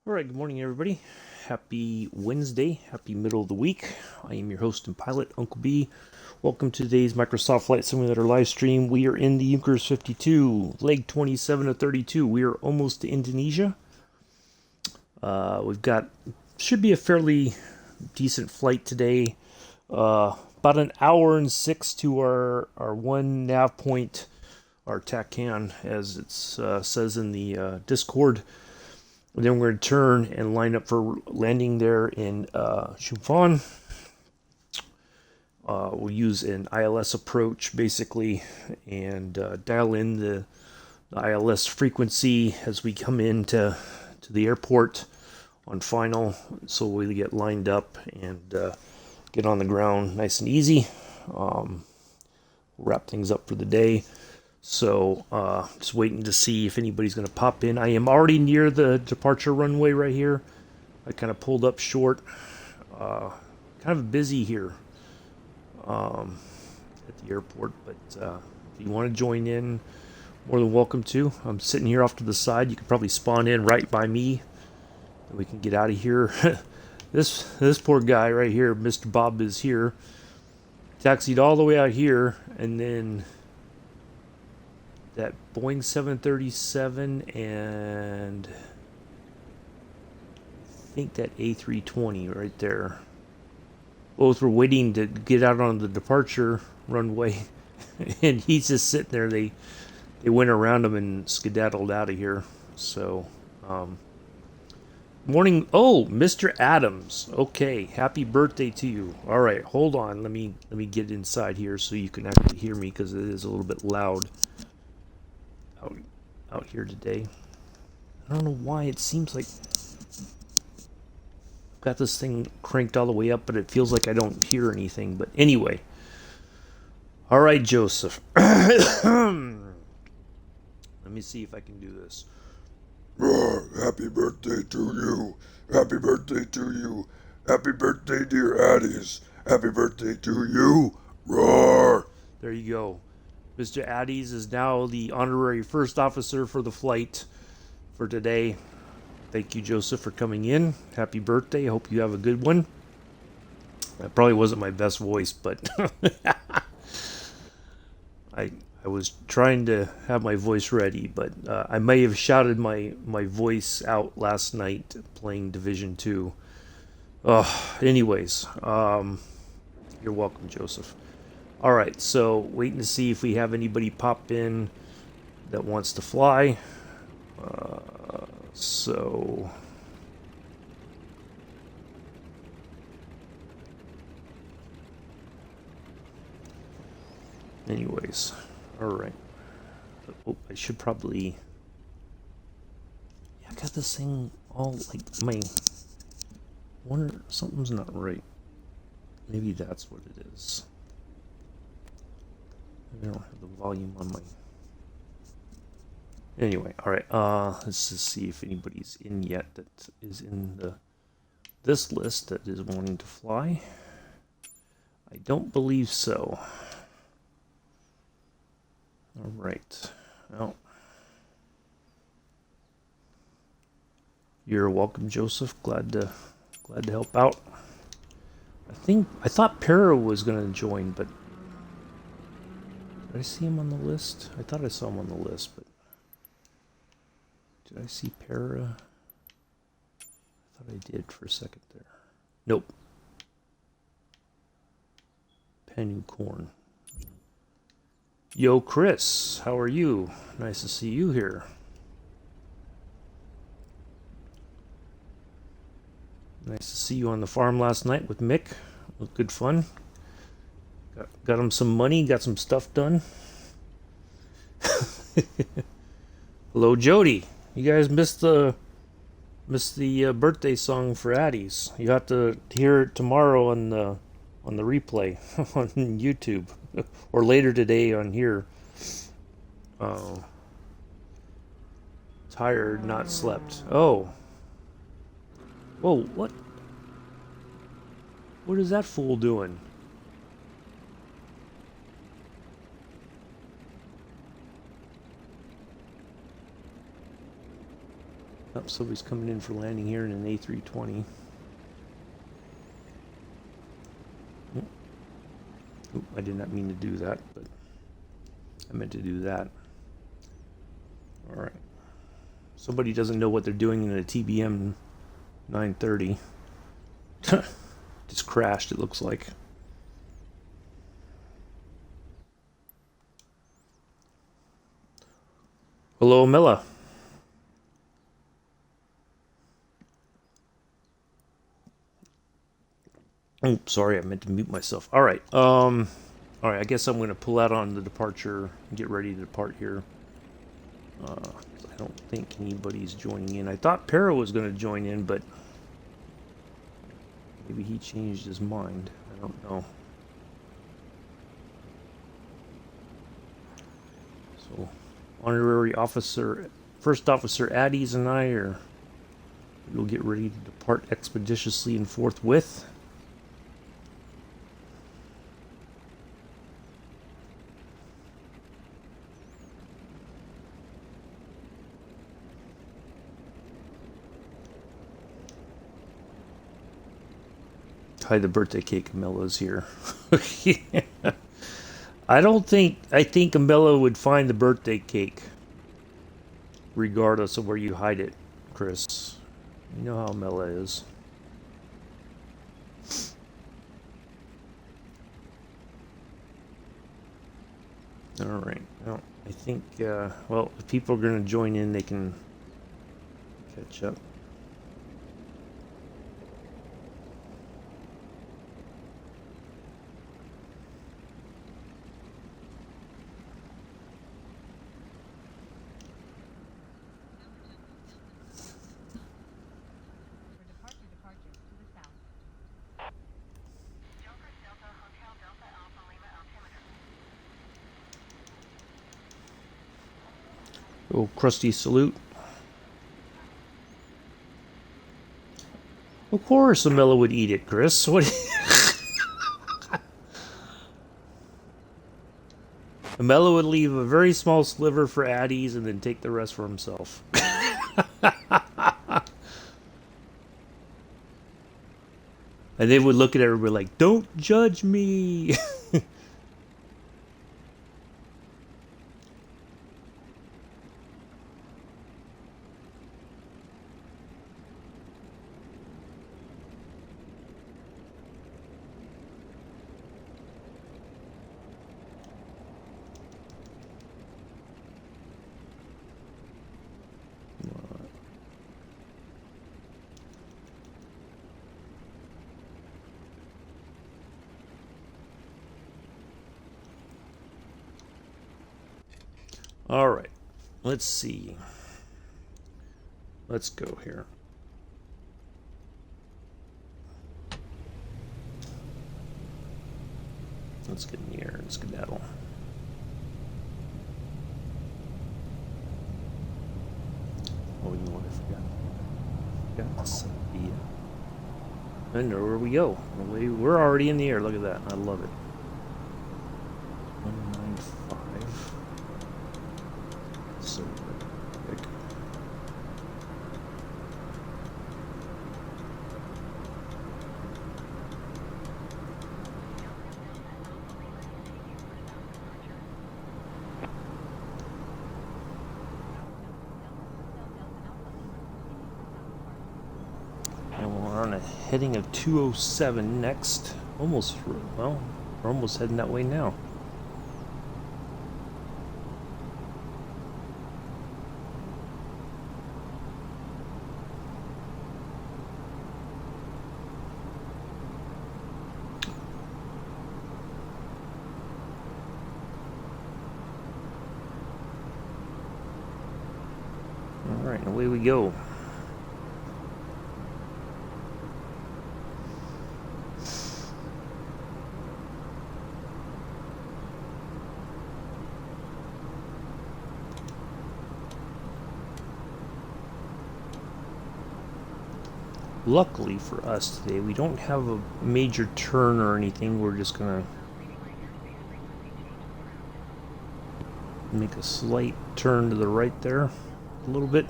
All right, good morning, everybody. Happy Wednesday. Happy middle of the week. I am your host and pilot, Uncle B. Welcome to today's Microsoft Flight Simulator live stream. We are in the Junkers 52, leg 27 of 32. We are almost to Indonesia. We've got, should be a fairly decent flight today. About an hour and six to our one nav point, our TACAN, as it says in the Discord. And then we're going to turn and line up for landing there in Chumphon. We'll use an ILS approach basically and dial in the ILS frequency as we come into the airport on final, so we get lined up and get on the ground nice and easy. We'll wrap things up for the day. So, just waiting to see if anybody's going to pop in. I am already near the departure runway right here. I kind of pulled up short. Kind of busy here at the airport, but if you want to join in, more than welcome to. I'm sitting here off to the side. You could probably spawn in right by me, and we can get out of here. This poor guy right here, Mr. Bob, is here. Taxied all the way out here, and then that Boeing 737 and I think that A320 right there. Both were waiting to get out on the departure runway, and he's just sitting there. They went around him and skedaddled out of here. So, morning. Oh, Mr. Adams. Okay, happy birthday to you. All right, hold on. Let me get inside here so you can actually hear me because it is a little bit loud out here today. I don't know why it seems like I've got this thing cranked all the way up, but it feels like I don't hear anything. But anyway, all right, Joseph. Let me see if I can do this. Happy birthday to you. Happy birthday to you. Happy birthday, dear Addies. Happy birthday to you. Roar. There you go. Mr. Addies is now the honorary first officer for the flight for today. Thank you, Joseph, for coming in. Happy birthday. I hope you have a good one. That probably wasn't my best voice, but I was trying to have my voice ready, but I may have shouted my voice out last night playing Division 2. Anyways, you're welcome, Joseph. All right, so waiting to see if we have anybody pop in that wants to fly. So anyways, all right. Oh, I should probably. Yeah, I got this thing all like my. Wonder something's not right. Maybe that's what it is. I don't have the volume on my. Anyway, all right. Let's just see if anybody's in yet that is in this list that is wanting to fly. I don't believe so. All right. Well, you're welcome, Joseph. Glad to help out. I thought Para was gonna join, but did I see him on the list? I thought I saw him on the list, but did I see Para? I thought I did for a second there. Nope. Penny Corn. Yo, Chris, how are you? Nice to see you here. Nice to see you on the farm last night with Mick. It was good fun. Got him some money, got some stuff done. Hello, Jody. You guys missed the birthday song for Addie's. You have to hear it tomorrow on the replay on YouTube, or later today on here. Tired, not slept. Oh. Whoa, what? What is that fool doing? Oh, somebody's coming in for landing here in an A320. Oop, I did not mean to do that, but I meant to do that. Alright. Somebody doesn't know what they're doing in a TBM 930. Just crashed, it looks like. Hello, Mela. Oh, sorry, I meant to mute myself. Alright, alright, I guess I'm going to pull out on the departure and get ready to depart here. I don't think anybody's joining in. I thought Pero was going to join in, but maybe he changed his mind. I don't know. So, honorary officer, first officer Addies and I we'll get ready to depart expeditiously and forthwith. Hide the birthday cake. Amella's here. Yeah. I think Amella would find the birthday cake regardless of where you hide it, Chris. You know how Amella is. Alright, well, I think, well, if people are going to join in, they can catch up. Oh, crusty salute. Of course, Amella would eat it, Chris. What? Amella would leave a very small sliver for Addies and then take the rest for himself. And they would look at everybody like, "Don't judge me." All right, let's see. Let's go here. Let's get in the air and skedaddle. Oh, you know what I forgot? Forgot to set the. I know where we go. We're already in the air. Look at that. I love it. 195. So quick. And we're on a heading of 207 next. Almost, well, we're almost heading that way now. Alright, away we go. Luckily for us today, we don't have a major turn or anything. We're just gonna make a slight turn to the right there, a little bit.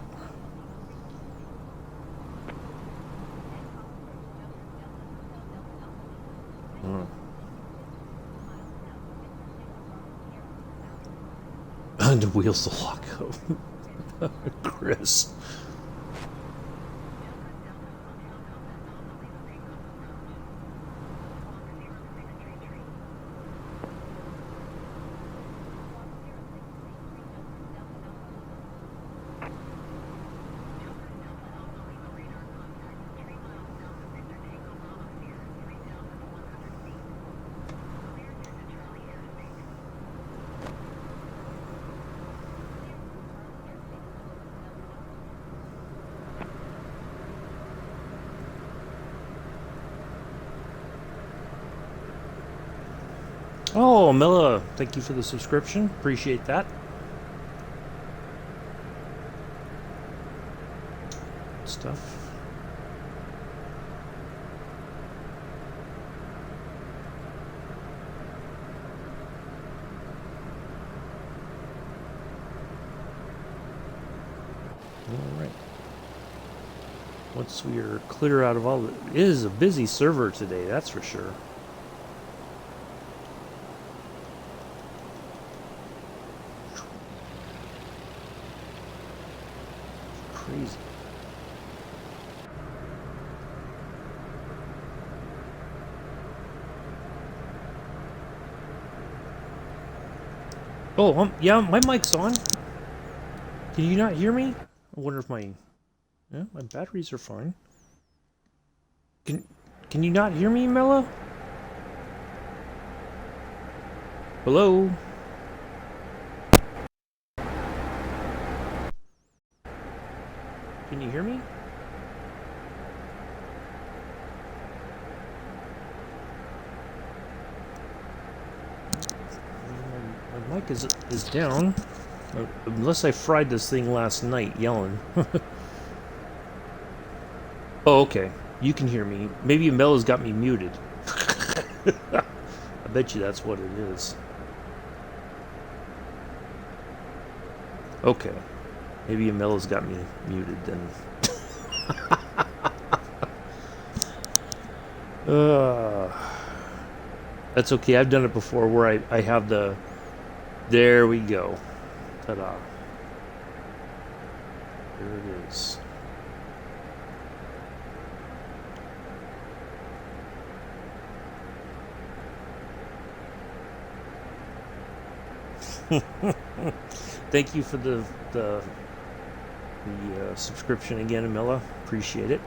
Uh. And the wheels to lock up. Chris. Oh, Milla, thank you for the subscription. Appreciate that. Good stuff. All right. Once we are clear out of all the... It is a busy server today, that's for sure. Crazy. Oh, yeah, my mic's on. Can you not hear me? I wonder if my... Yeah, my batteries are fine. Can you not hear me, Mella? Hello? Can you hear me? My mic is down. Unless I fried this thing last night yelling. Oh, okay. You can hear me. Maybe Mella's got me muted. I bet you that's what it is. Okay. Maybe Mella's got me muted then. That's okay. I've done it before where I have the... There we go. Ta-da. There it is. Thank you for the subscription again, Amilla. Appreciate it.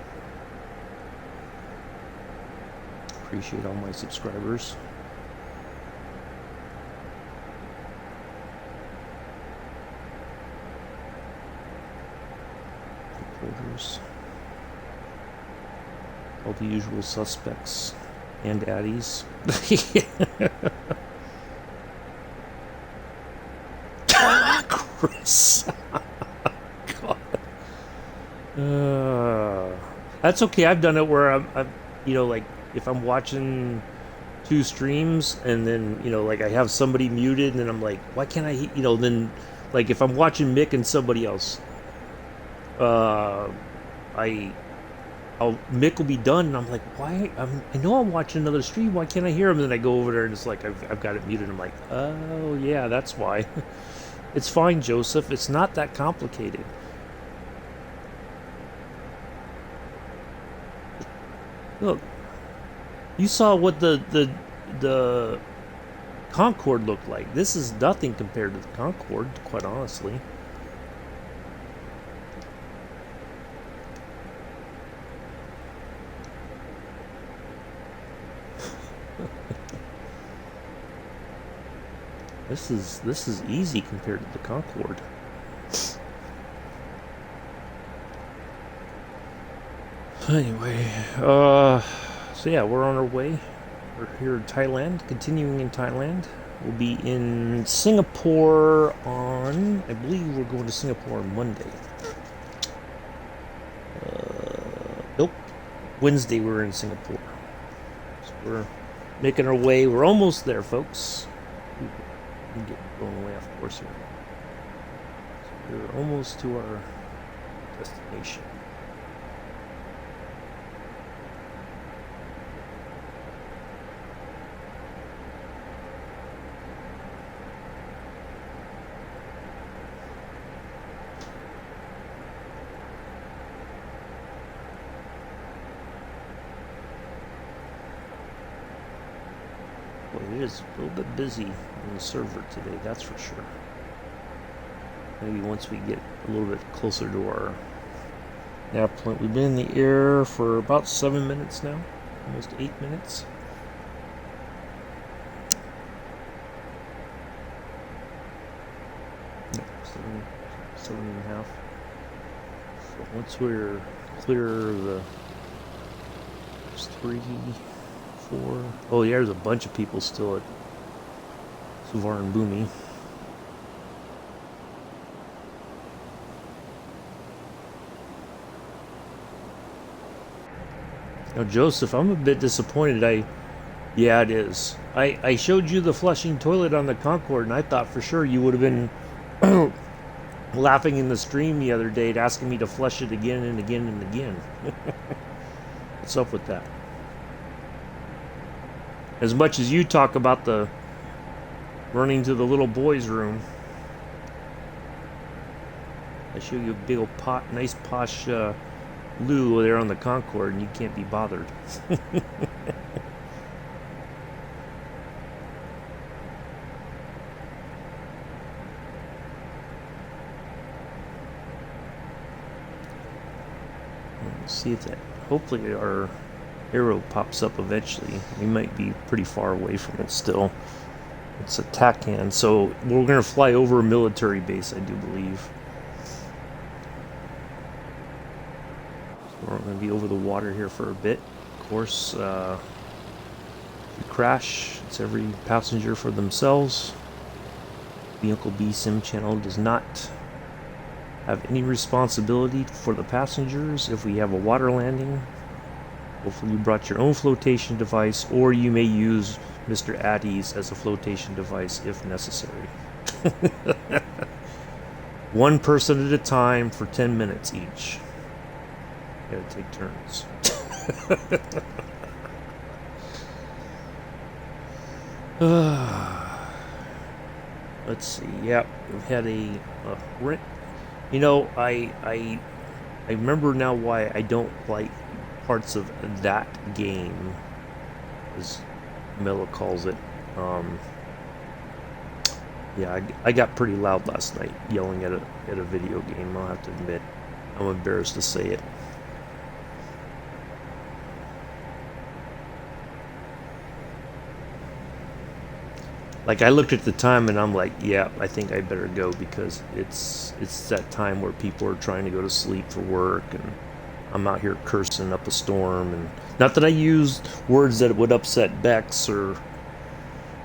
Appreciate all my subscribers. Reporters. All the usual suspects and addies. Chris. God. That's okay. I've done it where I'm, you know, like if I'm watching two streams and then, you know, like I have somebody muted and then I'm like, why can't I, you know, then like if I'm watching Mick and somebody else, Mick will be done and I'm like, why? I know I'm watching another stream. Why can't I hear him? And then I go over there and it's like I've got it muted. I'm like, oh yeah, that's why. It's fine, Joseph. It's not that complicated. Look, you saw what the Concorde looked like. This is nothing compared to the Concorde, quite honestly. This is easy compared to the Concorde. Anyway, so yeah, we're on our way. We're here in Thailand, continuing in Thailand. We'll be in Singapore on, I believe we're going to Singapore on Monday. Nope, Wednesday we're in Singapore. So we're making our way. We're almost there, folks. I'm getting going way off course here. So we're almost to our destination. Boy, it is a little bit busy on the server today, that's for sure. Maybe once we get a little bit closer to our nav point. We've been in the air for about 7 minutes now, almost 8 minutes. No, seven and a half. So once we're clear of the 3, 4. Oh, yeah, there's a bunch of people still at Suvarnabhumi. Now, Joseph, I'm a bit disappointed. Yeah, it is. I showed you the flushing toilet on the Concorde, and I thought for sure you would have been laughing in the stream the other day, asking me to flush it again and again and again. What's up with that? As much as you talk about the running to the little boys' room, I show you a big old nice posh loo there on the Concorde, and you can't be bothered. Let's see if that. Hopefully, our arrow pops up eventually. We might be pretty far away from it still. It's a TACAN, so we're going to fly over a military base, I do believe. So we're going to be over the water here for a bit. Of course, if we crash, it's every passenger for themselves. The Uncle B Sim channel does not have any responsibility for the passengers if we have a water landing. Hopefully you brought your own flotation device, or you may use Mr. Addy's as a flotation device if necessary. One person at a time for 10 minutes each. Gotta take turns. Let's see. Yep, we've had a rent. You know, I remember now why I don't like parts of that game, as Mela calls it. Yeah, I got pretty loud last night yelling at a video game, I'll have to admit. I'm embarrassed to say it. Like, I looked at the time and I'm like, yeah, I think I better go, because it's that time where people are trying to go to sleep for work, and I'm out here cursing up a storm. And not that I used words that would upset Bex, or,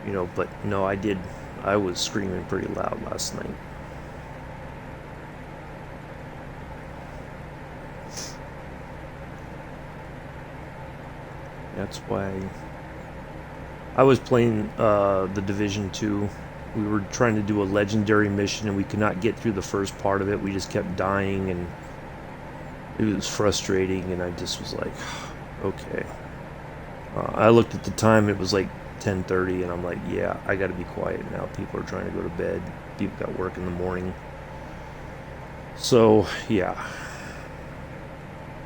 you know, but no, I was screaming pretty loud last night. That's why I was playing the Division 2. We were trying to do a legendary mission, and we could not get through the first part of it. We just kept dying, and it was frustrating, and I just was like, okay. I looked at the time, it was like 10:30, and I'm like, yeah, I gotta be quiet now. People are trying to go to bed. People got work in the morning. So, yeah.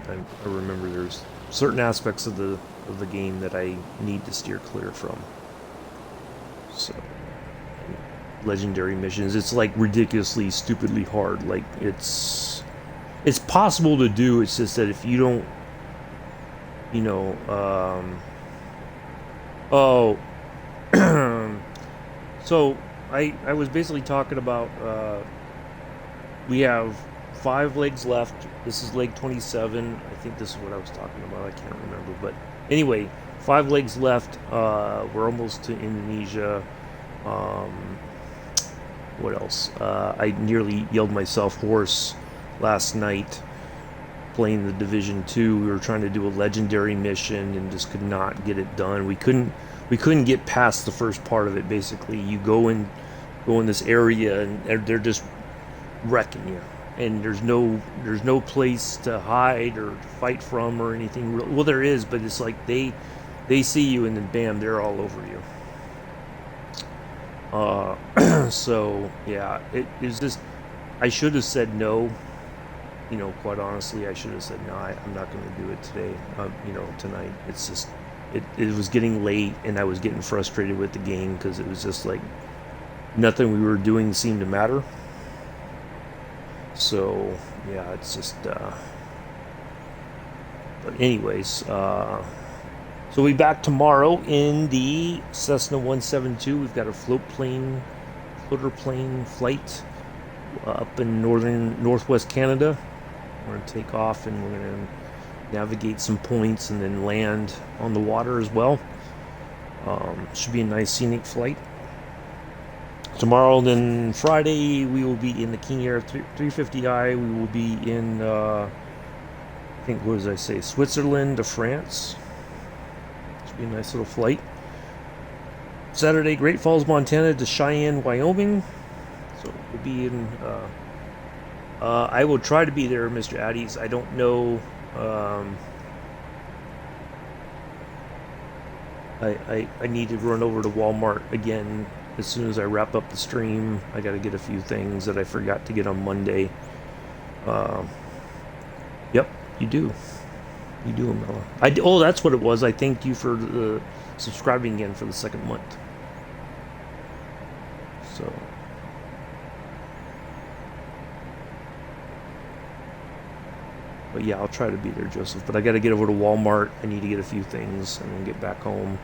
I remember there's certain aspects of the game that I need to steer clear from. So, legendary missions, it's like ridiculously, stupidly hard. Like, it's possible to do, it's just that if you don't, you know, so I was basically talking about, we have 5 legs left. This is leg 27. I think this is what I was talking about. I can't remember. But anyway, 5 legs left. We're almost to Indonesia. What else? I nearly yelled myself hoarse last night playing the Division 2. We were trying to do a legendary mission and just could not get it done. We couldn't get past the first part of it. Basically, you go in this area and they're just wrecking you. And there's no place to hide or fight from or anything. Well, there is, but it's like they see you and then bam, they're all over you. So yeah, it is just, I should have said no. Quite honestly, I should have said no. I'm not going to do it today. Tonight. It's just it was getting late, and I was getting frustrated with the game because it was just like nothing we were doing seemed to matter. So yeah, it's just. But anyways, so we'll be back tomorrow in the Cessna 172. We've got a floater plane flight up in northwest Canada. We're going to take off and we're going to navigate some points and then land on the water as well. Should be a nice scenic flight. Tomorrow, then Friday, we will be in the King Air 350i. We will be in, I think, what did I say, Switzerland to France. Should be a nice little flight. Saturday, Great Falls, Montana to Cheyenne, Wyoming. So we'll be in. I will try to be there, Mr. Addies. I don't know. I need to run over to Walmart again as soon as I wrap up the stream. I got to get a few things that I forgot to get on Monday. Yep, you do. You do, Amela. Oh, that's what it was. I thanked you for subscribing again for the second month. So. But yeah, I'll try to be there, Joseph. But I got to get over to Walmart. I need to get a few things and then get back home.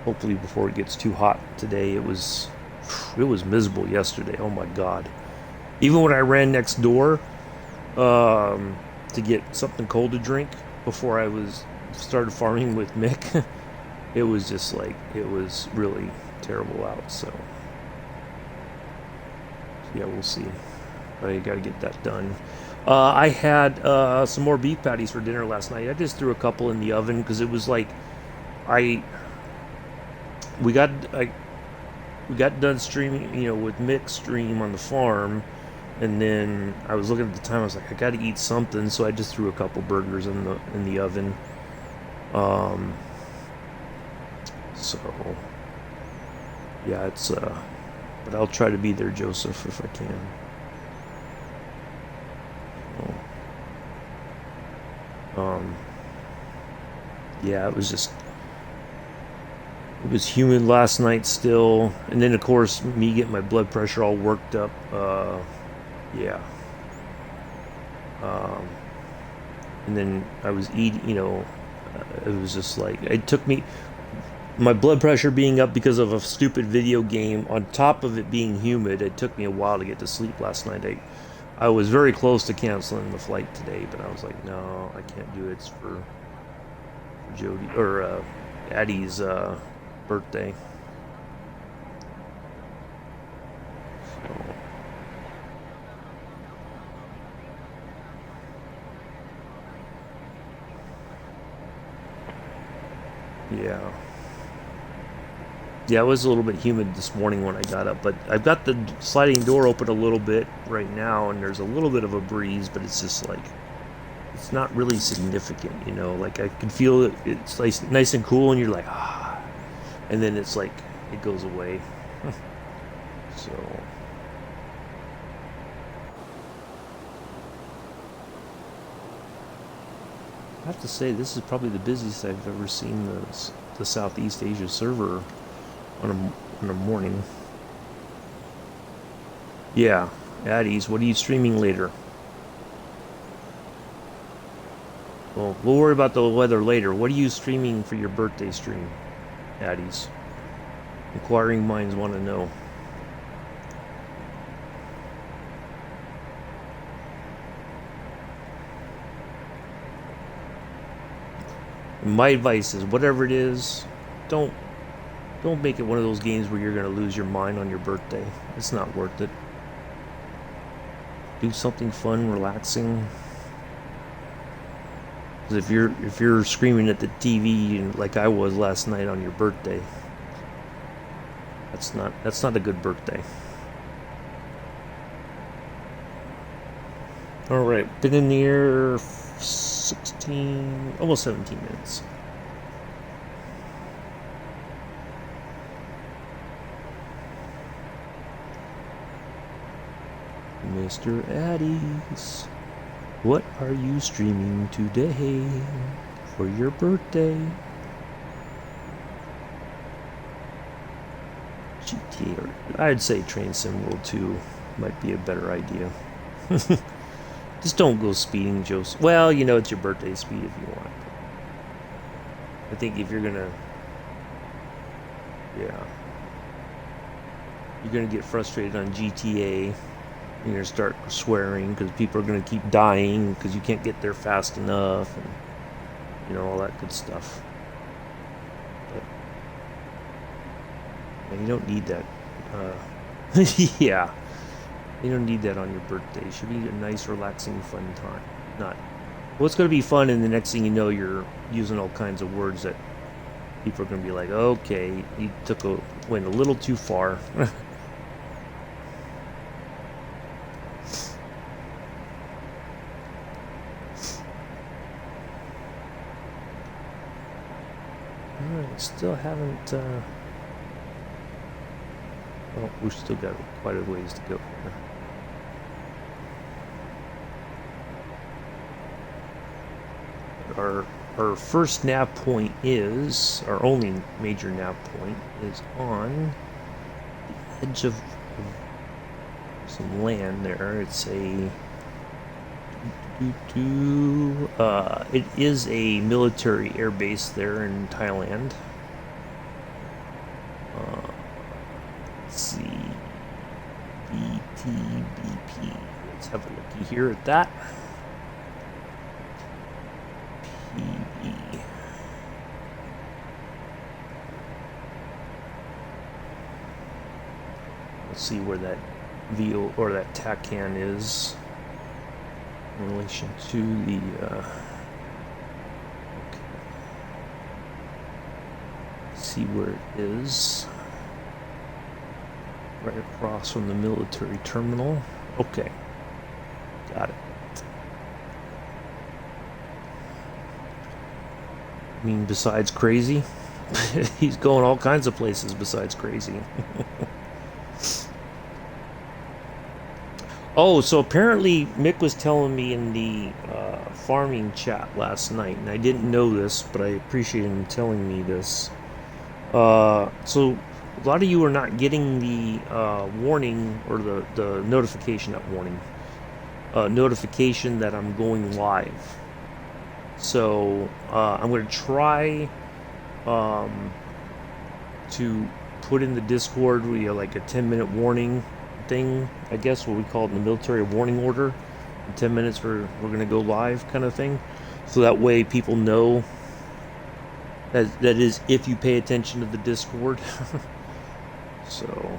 Hopefully before it gets too hot today. It was miserable yesterday. Oh my God. Even when I ran next door to get something cold to drink before I started farming with Mick, it was just like, it was really terrible out. So yeah, we'll see. But I got to get that done. I had some more beef patties for dinner last night. I just threw a couple in the oven because it was like we got done streaming, with Mick's stream on the farm, and then I was looking at the time. I was like, I got to eat something, so I just threw a couple burgers in the oven. So yeah, it's but I'll try to be there, Joseph, if I can. Yeah, it was humid last night still, and then of course me getting my blood pressure all worked up. Yeah. And then I was eating, it was just like, it took me, my blood pressure being up because of a stupid video game, on top of it being humid, it took me a while to get to sleep last night. I was very close to canceling the flight today, but I was like, no, I can't do it. It's for Jody or Addie's birthday. So. Yeah. Yeah, it was a little bit humid this morning when I got up, but I've got the sliding door open a little bit right now, and there's a little bit of a breeze, but it's just like, it's not really significant, like I can feel it, it's nice and cool, and you're like, ah, and then it's like, it goes away. So. I have to say, this is probably the busiest I've ever seen the Southeast Asia server on a morning. Yeah, Addies, what are you streaming later? Well, we'll worry about the weather later. What are you streaming for your birthday stream, Addies? Inquiring minds want to know. My advice is, whatever it is, don't make it one of those games where you're going to lose your mind on your birthday. It's not worth it. Do something fun, relaxing. Because if you're screaming at the TV like I was last night on your birthday, that's not a good birthday. All right, been in the air almost 17 minutes. Mr. Addies, what are you streaming today for your birthday? GTA, or I'd say Train Sim World 2 might be a better idea. Just don't go speeding, Joseph. Well, you know, it's your birthday, speed if you want. I think if you're gonna, yeah, you're gonna get frustrated on GTA. You're gonna start swearing because people are gonna keep dying because you can't get there fast enough, and you know, all that good stuff. But yeah, you don't need that. Yeah, you don't need that on your birthday. It should be a nice, relaxing, fun time. Not, well, it's gonna be fun, and the next thing you know, you're using all kinds of words that people are gonna be like, okay, you went a little too far. Alright, still haven't, well, we've still got quite a ways to go here. Our first nav point is, our only major nav point is on the edge of some land there. It's a, it is a military air base there in Thailand. Let's see, BTBP. Let's have a looky here at that. PB. Let's see where that VO or that TACAN is in relation to the okay. See where it is. Right across from the military terminal. Okay. Got it. I mean, besides crazy? He's going all kinds of places besides crazy. Oh, so apparently Mick was telling me in the farming chat last night, and I didn't know this, but I appreciate him telling me this. So a lot of you are not getting the warning or the notification, not warning, notification that I'm going live. So I'm going to try to put in the Discord like a 10-minute warning thing, I guess, what we call it in the military, a warning order. In 10 minutes we're going to go live kind of thing. So that way people know that is if you pay attention to the Discord. So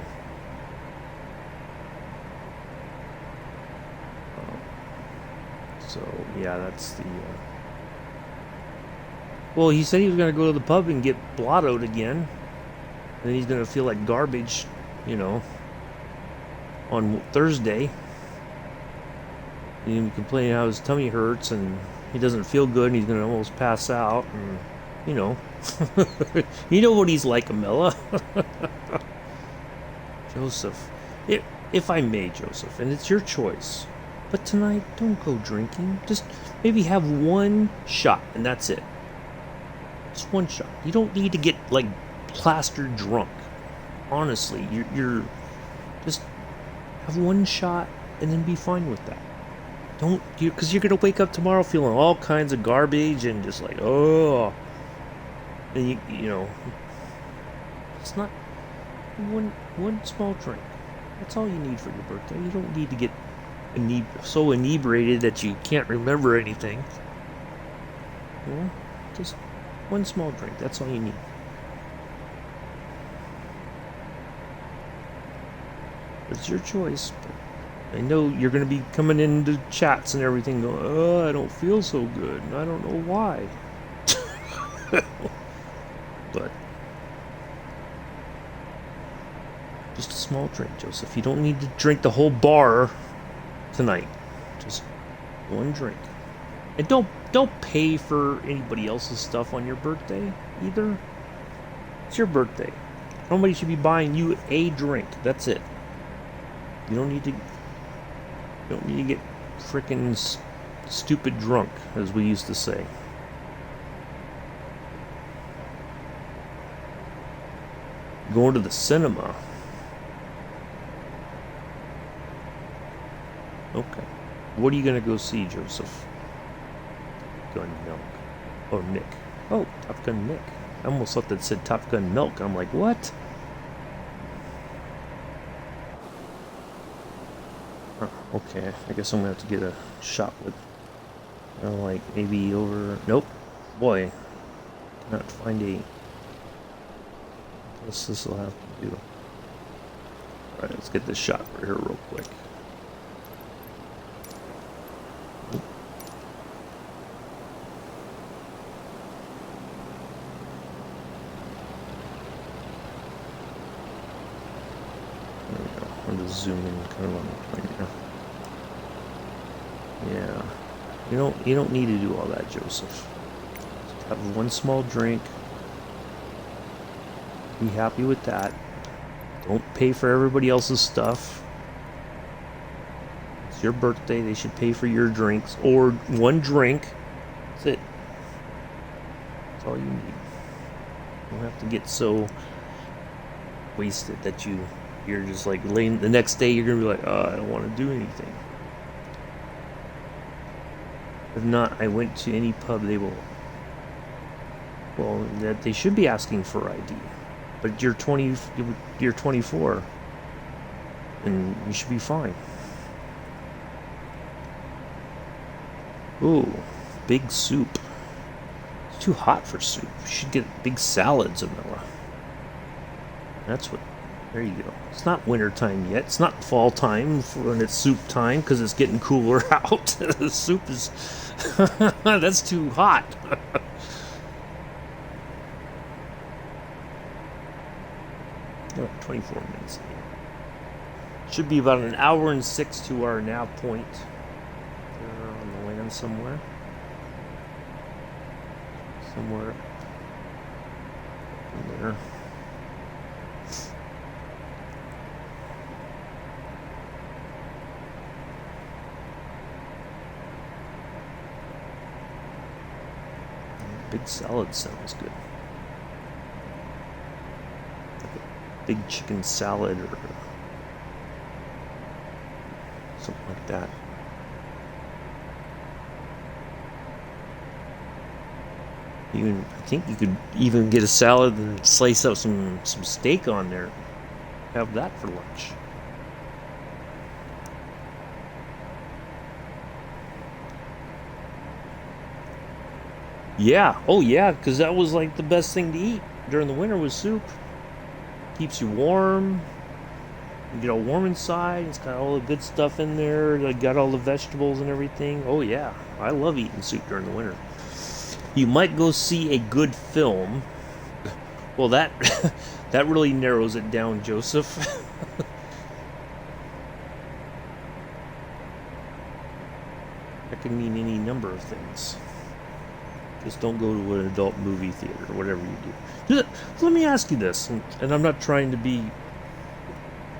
yeah, that's the well, he said he was going to go to the pub and get blottoed again, and he's going to feel like garbage, you know, on Thursday. He's complaining how his tummy hurts and he doesn't feel good and he's going to almost pass out, and you know. You know what he's like, Amela. Joseph, if I may, Joseph, and it's your choice, but tonight don't go drinking. Just maybe have one shot and that's it. Just one shot. You don't need to get like plastered drunk. Honestly, you're just have one shot and then be fine with that. Don't, because you're gonna wake up tomorrow feeling all kinds of garbage and just like, oh, and you know, it's not one small drink. That's all you need for your birthday. You don't need to get so inebriated that you can't remember anything. You know, just one small drink. That's all you need. It's your choice. But I know you're going to be coming into chats and everything going, oh, I don't feel so good. And I don't know why. But just a small drink, Joseph. You don't need to drink the whole bar tonight. Just one drink. And don't pay for anybody else's stuff on your birthday either. It's your birthday. Nobody should be buying you a drink. That's it. You don't need to get frickin' stupid drunk, as we used to say. Going to the cinema. What are you gonna go see, Joseph? Gun Milk. Or Mick. Oh, Top Gun Mick. I almost thought that said Top Gun Milk. I'm like, what? Oh, okay, I guess I'm gonna have to get a shot with, like, maybe over. Nope. Boy, cannot find a. I guess this will have to do. Alright, let's get this shot right here real quick. There we go. I'm just zooming kind of on the point here. Yeah. You don't need to do all that, Joseph. Just have one small drink. Be happy with that. Don't pay for everybody else's stuff. It's your birthday. They should pay for your drinks. Or one drink. That's it. That's all you need. You don't have to get so wasted that you're just like laying. The next day you're going to be like, oh, I don't want to do anything. If not, I went to any pub, they will. Well, that they should be asking for ID. But you're 24, and you should be fine. Ooh, big soup. It's too hot for soup. You should get big salads, Amilla. That's what. There you go. It's not winter time yet. It's not fall time when it's soup time because it's getting cooler out. The soup is. That's too hot. 24 minutes. Should be about an hour and 6 to our nav point. They're on the land somewhere. Somewhere in there. Big salad sounds good. Big chicken salad or something like that. I think you could even get a salad and slice up some steak on there. Have that for lunch. Yeah. Oh yeah, because that was like the best thing to eat during the winter was soup. Keeps you warm. You get all warm inside. It's got all the good stuff in there. It got all the vegetables and everything. Oh yeah, I love eating soup during the winter. You might go see a good film. Well, that that really narrows it down, Joseph. That can mean any number of things. Just don't go to an adult movie theater or whatever you do. Let me ask you this, and I'm not trying to be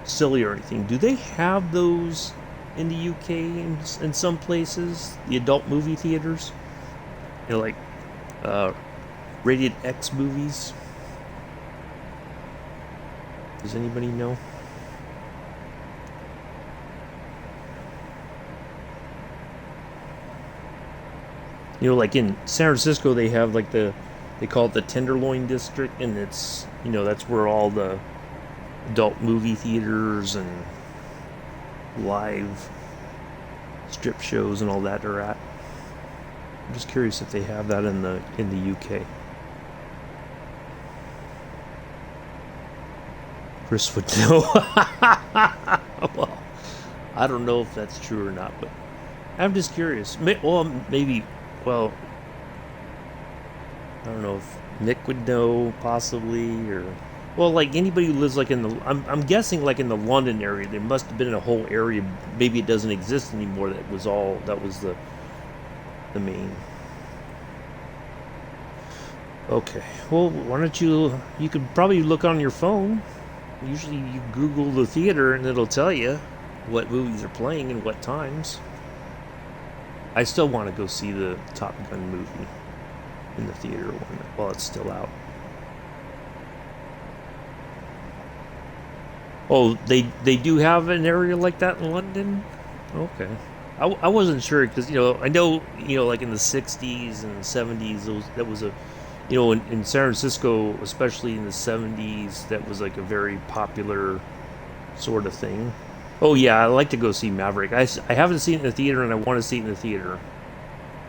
silly or anything. Do they have those in the UK in some places? The adult movie theaters? You know, like rated X movies? Does anybody know? You know, like in San Francisco, they have like they call it the Tenderloin District, and it's, you know, that's where all the adult movie theaters and live strip shows and all that are at. I'm just curious if they have that in the UK. Chris would know. Well, I don't know if that's true or not, but I'm just curious. Well, maybe. Well, I don't know if Nick would know, possibly, or well, like anybody who lives like in the. I'm guessing like in the London area, there must have been a whole area. Maybe it doesn't exist anymore. That was the main. Okay. Well, why don't you? You could probably look on your phone. Usually, you Google the theater and it'll tell you what movies are playing and what times. I still want to go see the Top Gun movie in the theater while it's still out. Oh, they do have an area like that in London? Okay. I wasn't sure because I know like in the '60s and '70s that was a in San Francisco, especially in the '70s, that was like a very popular sort of thing. Oh yeah, I like to go see Maverick. I haven't seen it in the theater, and I want to see it in the theater.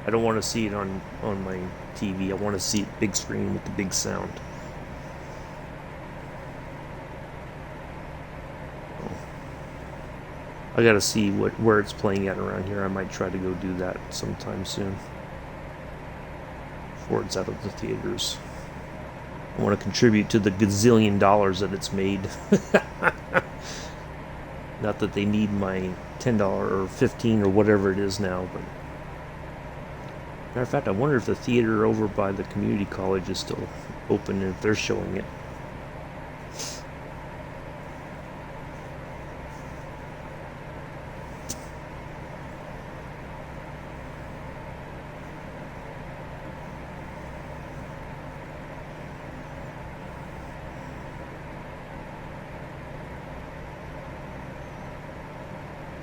I don't want to see it on my TV. I want to see it big screen with the big sound. I gotta see where it's playing at around here. I might try to go do that sometime soon before it's out of the theaters. I want to contribute to the gazillion dollars that it's made. Not that they need my $10 or $15 or whatever it is now, but matter of fact, I wonder if the theater over by the community college is still open and if they're showing it.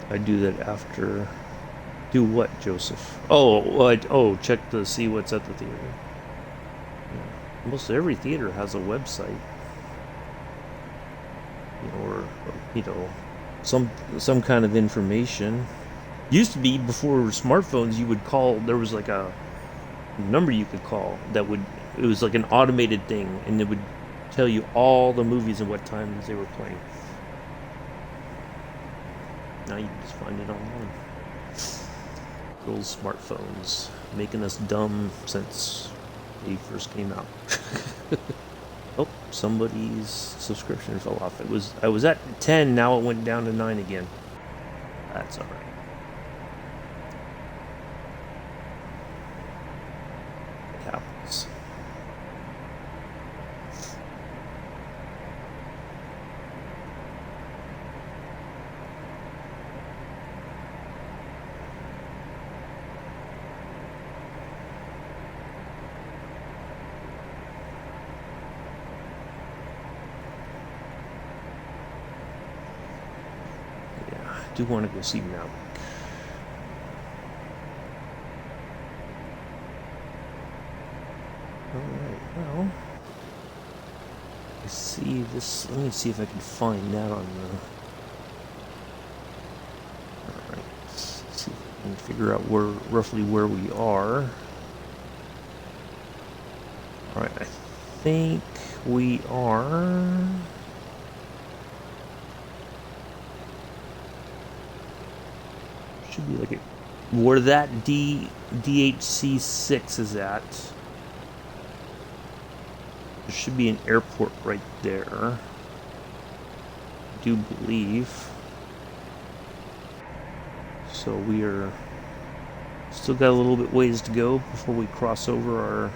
I do that after. Do what, Joseph? Oh, check to see what's at the theater. Yeah. Almost every theater has a website, or some kind of information. Used to be before smartphones, you would call. There was like a number you could call that would. It was like an automated thing, and it would tell you all the movies and what times they were playing. Now you can just find it online. Little smartphones making us dumb since they first came out. Oh, somebody's subscription fell off. I was at 10, now it went down to 9 again. That's alright. It happens. I do want to go see Maverick. Alright, well, I see this. Let me see if I can find that on the. Alright, let's see if I can figure out roughly where we are. Alright, I think we are. Should be like where that DHC6 is at. There should be an airport right there. I do believe. So we are still got a little bit ways to go before we cross over our.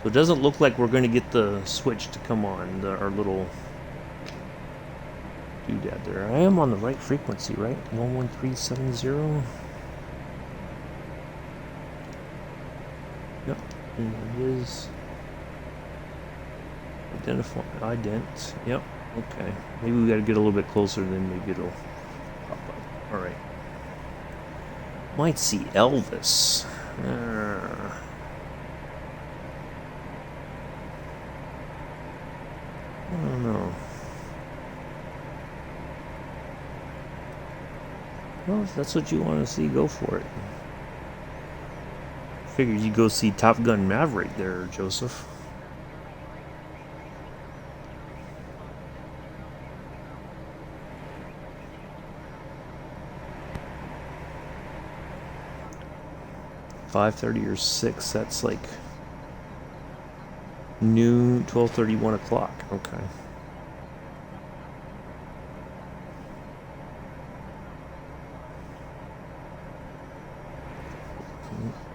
So it doesn't look like we're going to get the switch to come on, our little doodad there. I am on the right frequency, right? 11370. Yep, and it is ident. Yep. Okay. Maybe we got to get a little bit closer, then maybe it'll pop up. All right. Might see Elvis. I don't know. Well, if that's what you want to see, go for it. Figured you'd go see Top Gun Maverick there, Joseph. $5:30 or 6. That's like noon, 12:30, 1 o'clock. Okay.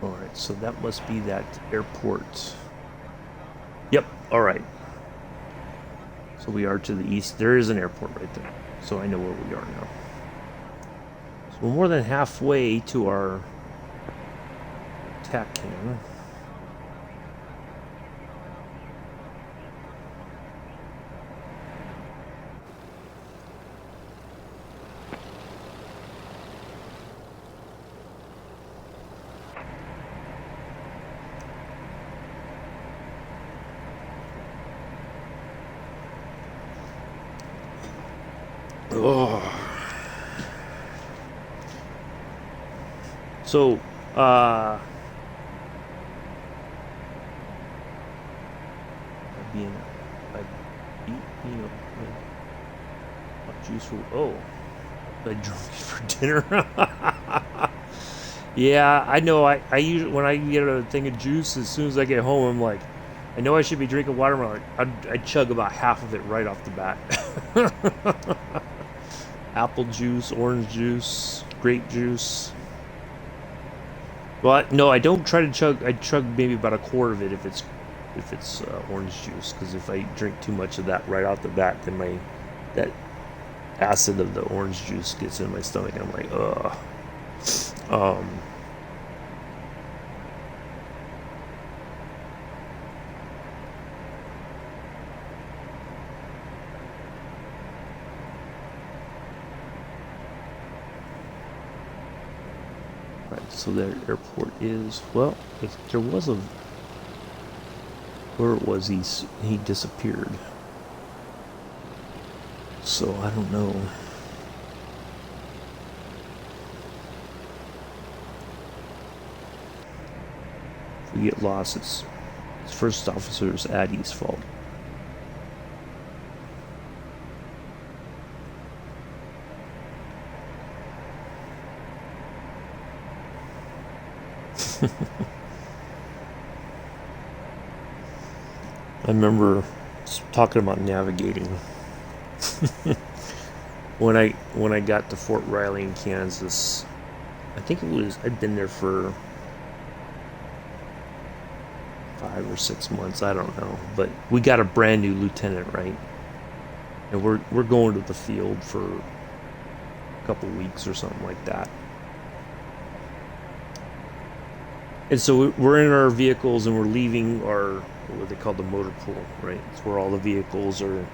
Alright, so that must be that airport. Yep, alright. So we are to the east. There is an airport right there. So I know where we are now. So we're more than halfway to our tack can. Oh. So, being like juice for I drunk it for dinner. Yeah, I know. I usually when I get a thing of juice, as soon as I get home, I'm like, I know I should be drinking water. I'm like, I chug about half of it right off the bat. Apple juice, orange juice, grape juice. Well, no, I don't try to chug. I chug maybe about a quart of it if it's orange juice, because if I drink too much of that right off the bat, then that acid of the orange juice gets in my stomach, and I'm like, ugh. Right, so their airport is, well, if there was a, where it was, he disappeared. So I don't know. If we get lost, it's first officer's Addie's fault. I remember talking about navigating when I got to Fort Riley in Kansas. I think I'd been there for 5 or 6 months, I don't know, but we got a brand new lieutenant, right? And we're going to the field for a couple weeks or something like that. And so we're in our vehicles and we're leaving our, what they call the motor pool, right? It's where all the vehicles are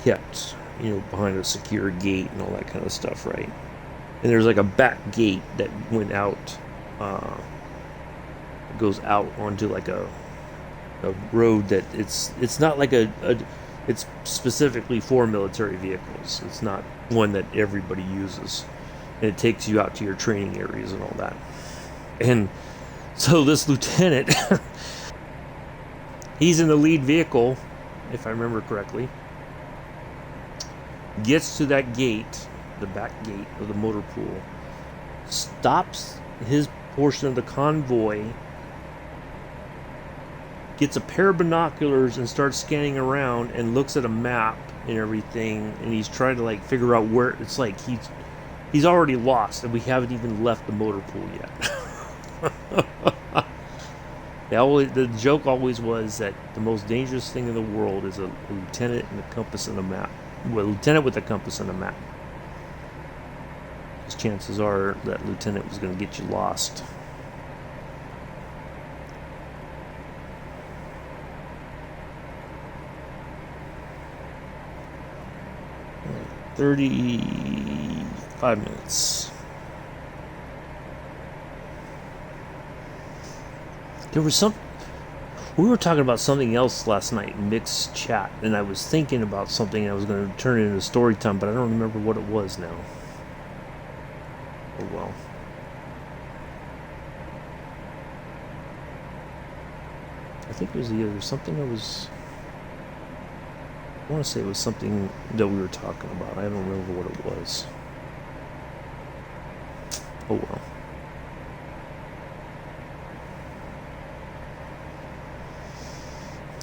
kept, behind a secure gate and all that kind of stuff, right? And there's like a back gate that went out, goes out onto like a road that it's not like it's specifically for military vehicles. It's not one that everybody uses, and it takes you out to your training areas and all that. And so this lieutenant, he's in the lead vehicle, if I remember correctly, gets to that gate, the back gate of the motor pool, stops his portion of the convoy, gets a pair of binoculars and starts scanning around and looks at a map and everything, and he's trying to like figure out where. It's like he's already lost and we haven't even left the motor pool yet. The joke always was that the most dangerous thing in the world is a lieutenant and a compass and a map. Well, a lieutenant with a compass and a map. Because chances are that lieutenant was going to get you lost. Right, 35 minutes. There was we were talking about something else last night in mixed chat, and I was thinking about something I was going to turn it into story time, but I don't remember what it was now. Oh well. I think it was either something I want to say it was something that we were talking about. I don't remember what it was. Oh well.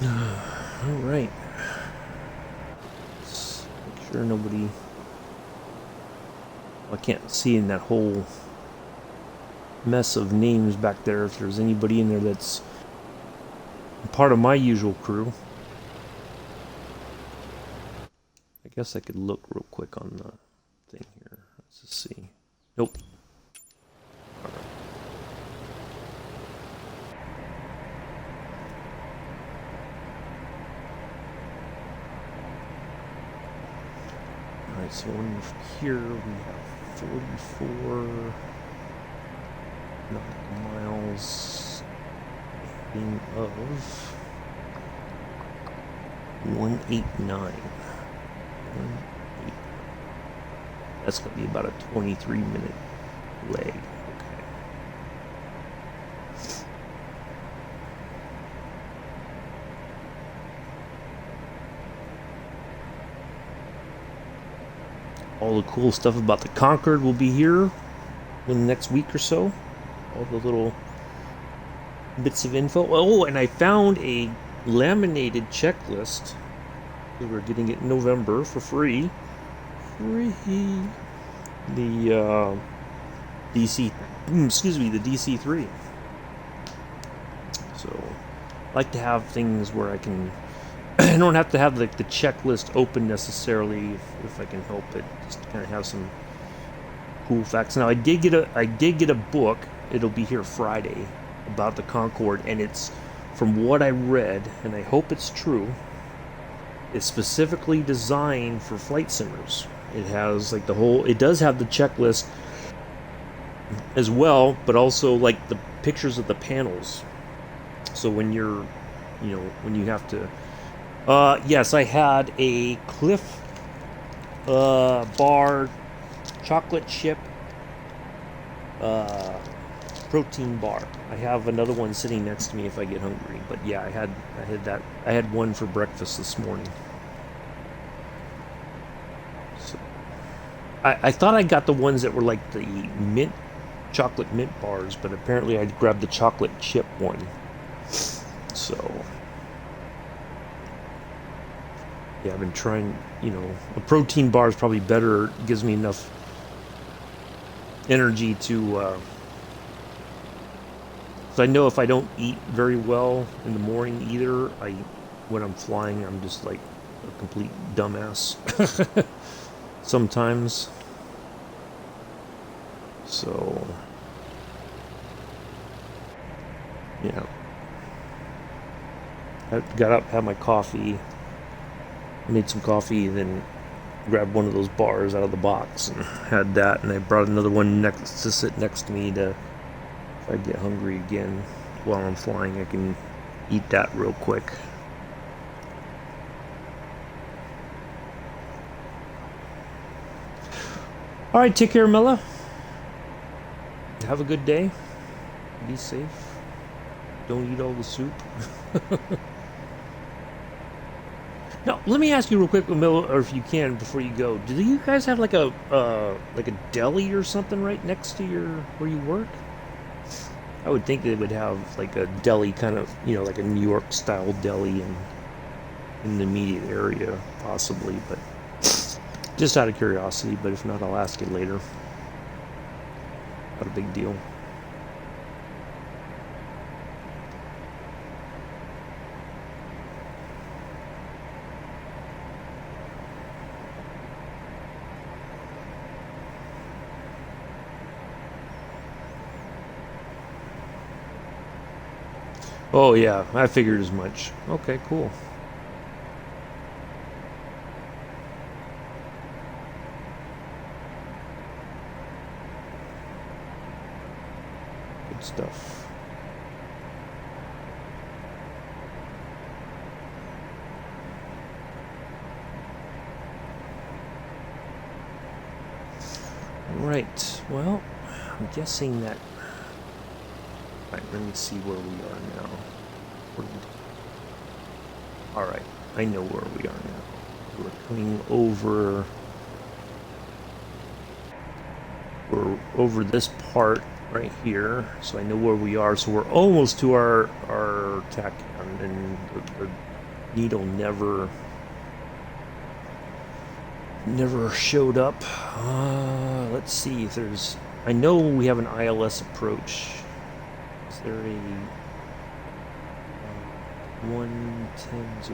All right. Let's make sure nobody. Well, I can't see in that whole mess of names back there if there's anybody in there that's part of my usual crew. I guess I could look real quick on the thing here. Let's just see. Nope. All right. Alright, so here we have 44 nautical miles heading of 189. That's going to be about a 23-minute leg. Okay. All the cool stuff about the Concorde will be here in the next week or so. All the little bits of info. Oh, and I found a laminated checklist. We're getting it in November for free. The DC, the DC3. So, I like to have things where I can. I don't have to have the checklist open necessarily if I can help it. Just kind of have some cool facts. Now I did get a book. It'll be here Friday about the Concorde, and it's, from what I read, and I hope it's true, it's specifically designed for flight simmers. It has like it does have the checklist as well, but also like the pictures of the panels. So when you're, when you have to, yes, I had a Cliff bar chocolate chip protein bar. I have another one sitting next to me if I get hungry. But yeah, I had that. I had one for breakfast this morning. So I thought I got the ones that were like the chocolate mint bars, but apparently I grabbed the chocolate chip one. So yeah, I've been trying. A protein bar is probably better. It gives me enough energy to. I know if I don't eat very well in the morning either, when I'm flying, I'm just like a complete dumbass sometimes. So, yeah. I got up, had my coffee, made some coffee, then grabbed one of those bars out of the box and had that, and I brought another one to sit next to me to. If I get hungry again while I'm flying, I can eat that real quick. All right, take care, Mella. Have a good day. Be safe. Don't eat all the soup. Now, let me ask you real quick, Mella, or if you can, before you go. Do you guys have like a deli or something right next to where you work? I would think they would have like a deli kind of, like a New York style deli in the immediate area, possibly, but just out of curiosity. But if not, I'll ask you later. Not a big deal. Oh yeah, I figured as much. Okay, cool. Good stuff. Right. Well, I'm guessing that. Right, let me see where we are now. Alright, I know where we are now. We're coming over. We're over this part right here, so I know where we are. So we're almost to our tachyon, and the needle never showed up. Let's see if there's. I know we have an ILS approach. Is there a 110.00?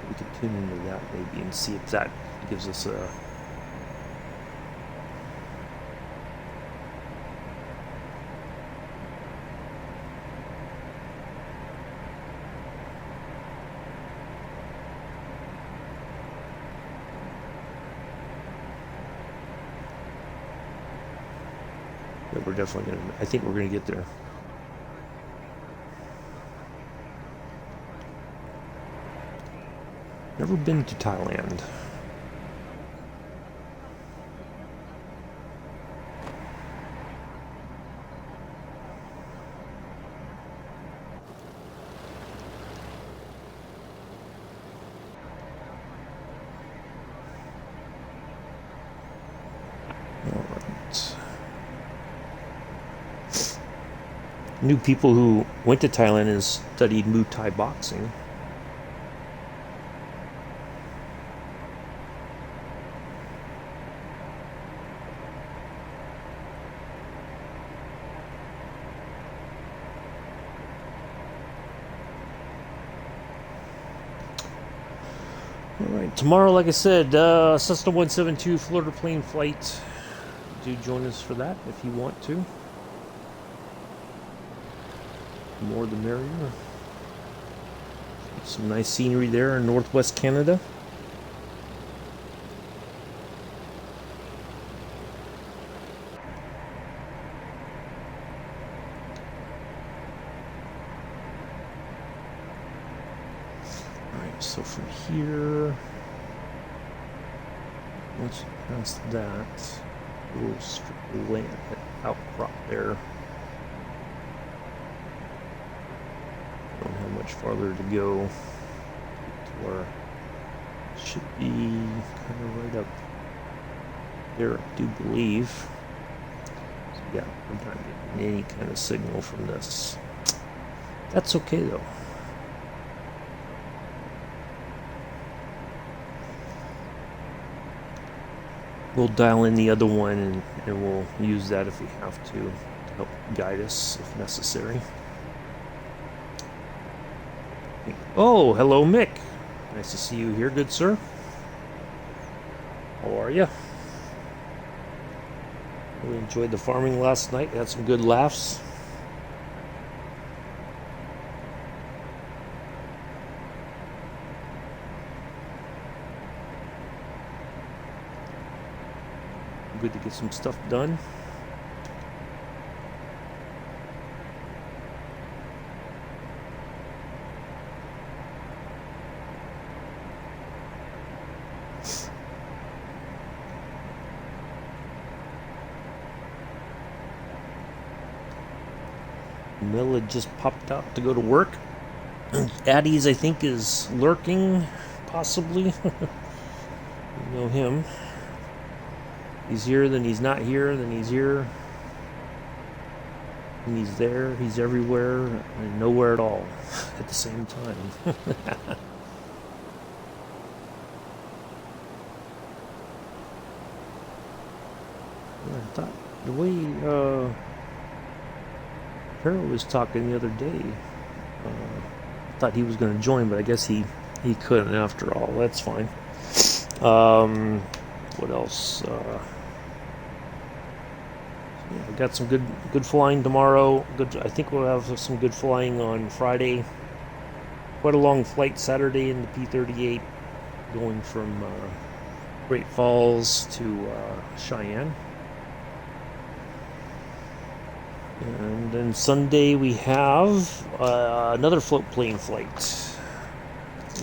We could tune into that maybe and see if that gives us a. But we're definitely gonna. I think we're gonna get there. Never been to Thailand. Alright. Knew people who went to Thailand and studied Muay Thai boxing. Alright, tomorrow, like I said, Cessna 172 Florida plane flight. Do join us for that if you want to. More the merrier. Some nice scenery there in northwest Canada. Alright, so from here, once you pass that, we'll land at outcrop there. Don't have much farther to go to where it should be kind of right up there, I do believe. So yeah, I'm not getting any kind of signal from this. That's okay though. We'll dial in the other one and we'll use that if we have to help guide us if necessary. Oh, hello, Mick. Nice to see you here, good sir. How are you? Really enjoyed the farming last night. Had some good laughs. Good to get some stuff done. Mill had just popped out to go to work. Addie's, I think, is lurking, possibly. You know him. He's here, then he's not here, then he's here. And he's there, he's everywhere, and nowhere at all at the same time. I thought the way Harold was talking the other day, I thought he was going to join, but I guess he couldn't after all. That's fine. What else? Yeah, we got some good flying tomorrow. I think we'll have some good flying on Friday. Quite a long flight Saturday in the P-38, going from Great Falls to Cheyenne. And then Sunday we have another float plane flight.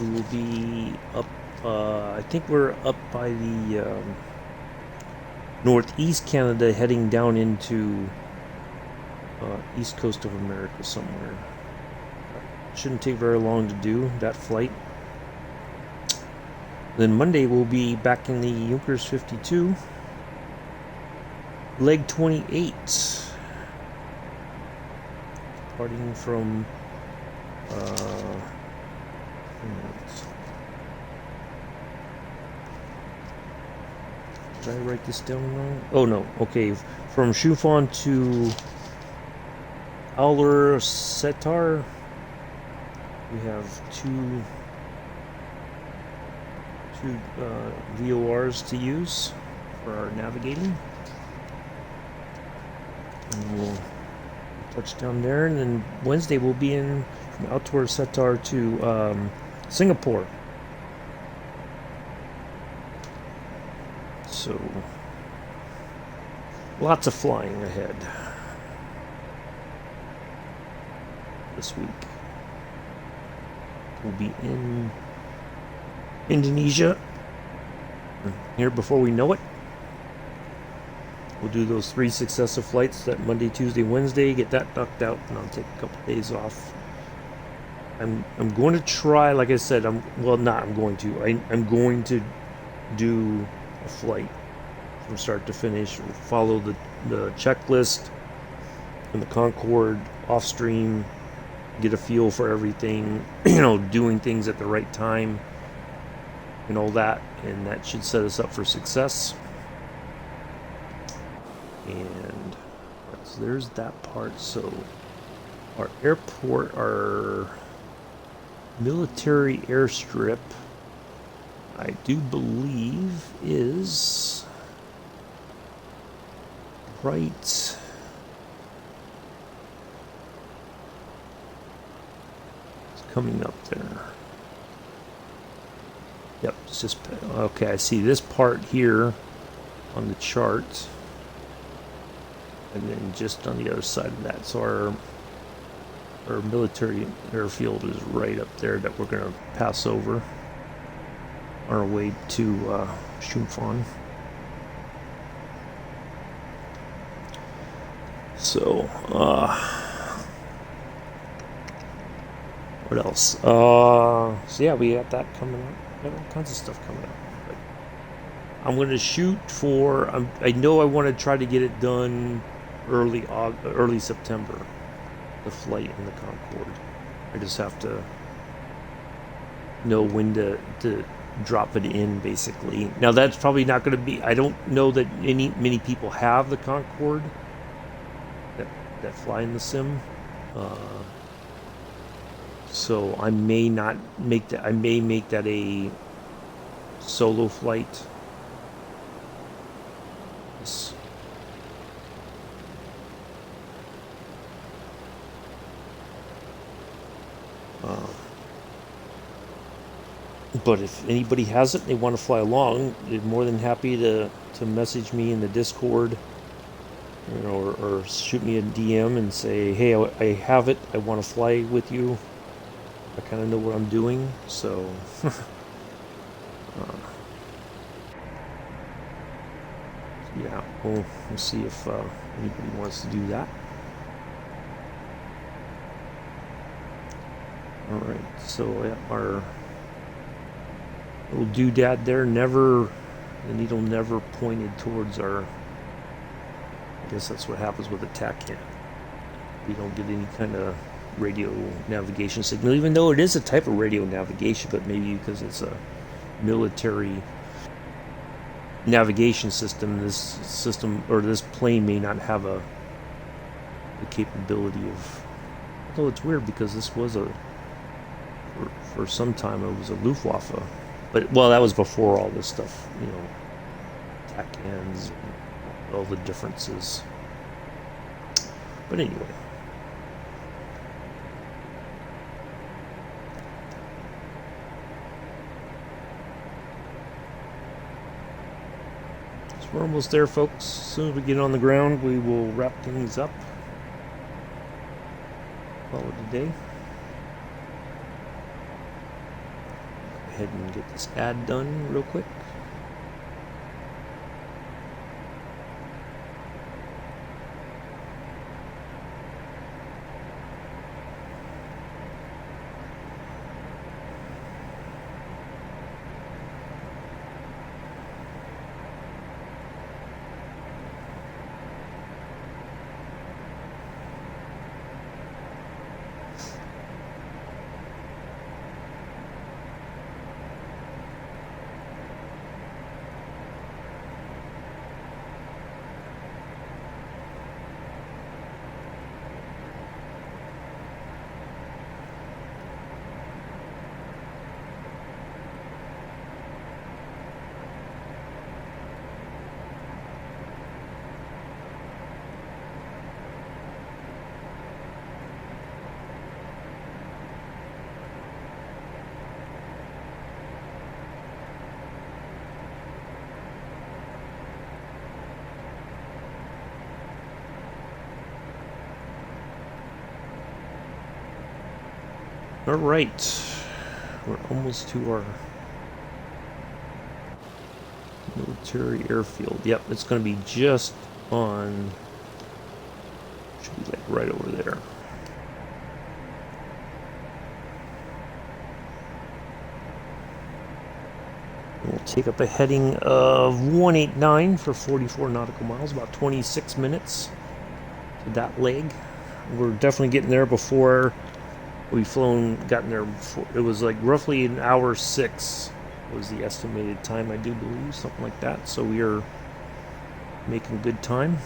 We will be up, I think we're up by the northeast Canada, heading down into east coast of America somewhere. Shouldn't take very long to do that flight. Then Monday we'll be back in the Junkers 52, leg 28, departing from did I write this down wrong? Oh no, okay. From Chumphon to Auler Setar, we have two VORs to use for our navigating. And we'll touch down there, and then Wednesday we'll be in from Auler Setar to Singapore. So, lots of flying ahead this week. We'll be in Indonesia here before we know it. We'll do those 3 successive flights, that Monday, Tuesday, Wednesday, get that knocked out, and I'll take a couple days off. I'm going to try, like I said, I'm going to do a flight from start to finish, follow the checklist and the Concorde off stream, get a feel for everything, doing things at the right time and all that, and that should set us up for success. And so there's that part. So our airport, our military airstrip, I do believe is right. It's coming up there. Yep, it's just okay. I see this part here on the chart. And then just on the other side of that, so our military airfield is right up there that we're going to pass over on our way to Chumphon. So, what else? So yeah, we got that coming up. We got all kinds of stuff coming up. But I'm going to shoot for. I know I want to try to get it done early September, the flight in the Concorde. I just have to know when to drop it in, basically. Now that's probably not going to be. I don't know that many people have the Concorde that fly in the sim. So I may not make that. I may make that a solo flight. But if anybody has it, they want to fly along, they're more than happy to message me in the Discord, or shoot me a DM and say, hey, I have it, I want to fly with you. I kind of know what I'm doing, so yeah, we'll see if anybody wants to do that. All right, so our little doodad there, the needle never pointed towards our. I guess that's what happens with a TACAN. We don't get any kind of radio navigation signal, even though it is a type of radio navigation, but maybe because it's a military navigation system, this plane may not have the capability of. Although it's weird because this was for some time it was a Luftwaffe. But, well, that was before all this stuff, TACANs, all the differences. But anyway. So we're almost there, folks. As soon as we get on the ground, we will wrap things up. Call it a day. Go ahead and get this ad done real quick. All right, we're almost to our Military airfield. Yep, it's going to be just on. Should be like right over there. We'll take up a heading of 189 for 44 nautical miles, about 26 minutes to that leg. We're definitely getting there before we've gotten there before. It was like roughly an hour 6 was the estimated time, I do believe, something like that. So we are making good time.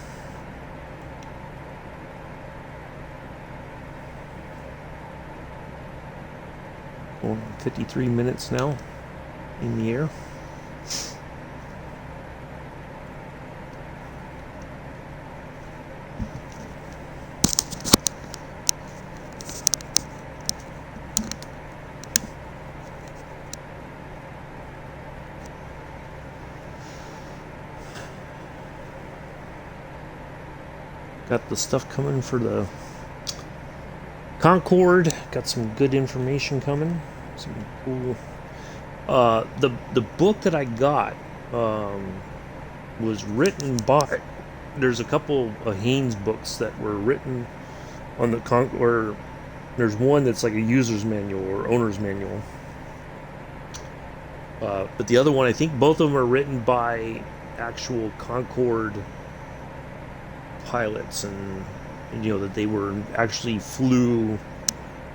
Going 53 minutes now in the air. Got the stuff coming for the Concorde. Got some good information coming. Some cool. The book that I got was written by. There's a couple of Haynes books that were written on the Concorde. There's one that's like a user's manual or owner's manual. But the other one, I think both of them are written by actual Concorde pilots, and you know that they were actually flew.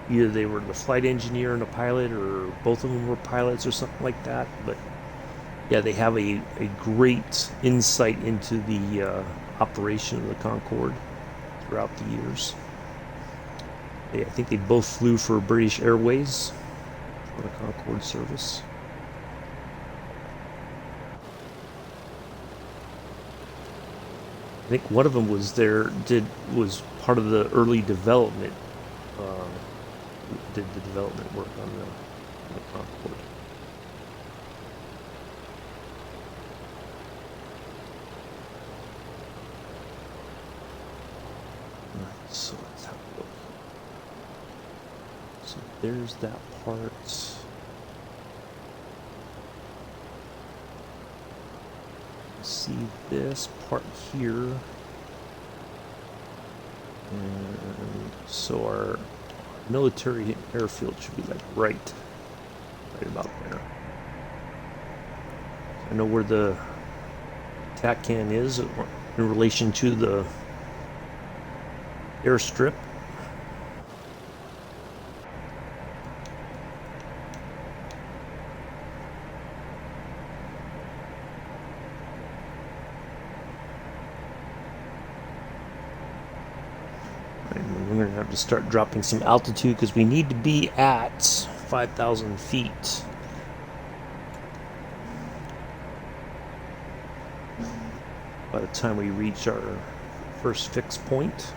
Either they were the flight engineer and a pilot, or both of them were pilots, or something like that. But yeah, they have a great insight into the operation of the Concorde throughout the years. I think they both flew for British Airways for the Concorde service. I think one of them was was part of the early development. Did the development work on the Concorde. Alright, so let's have a look. So there's that part. See this part here, and so our military airfield should be like right about there. I know where the TACAN is in relation to the airstrip. We're going to have to start dropping some altitude because we need to be at 5,000 feet. By the time we reach our first fixed point.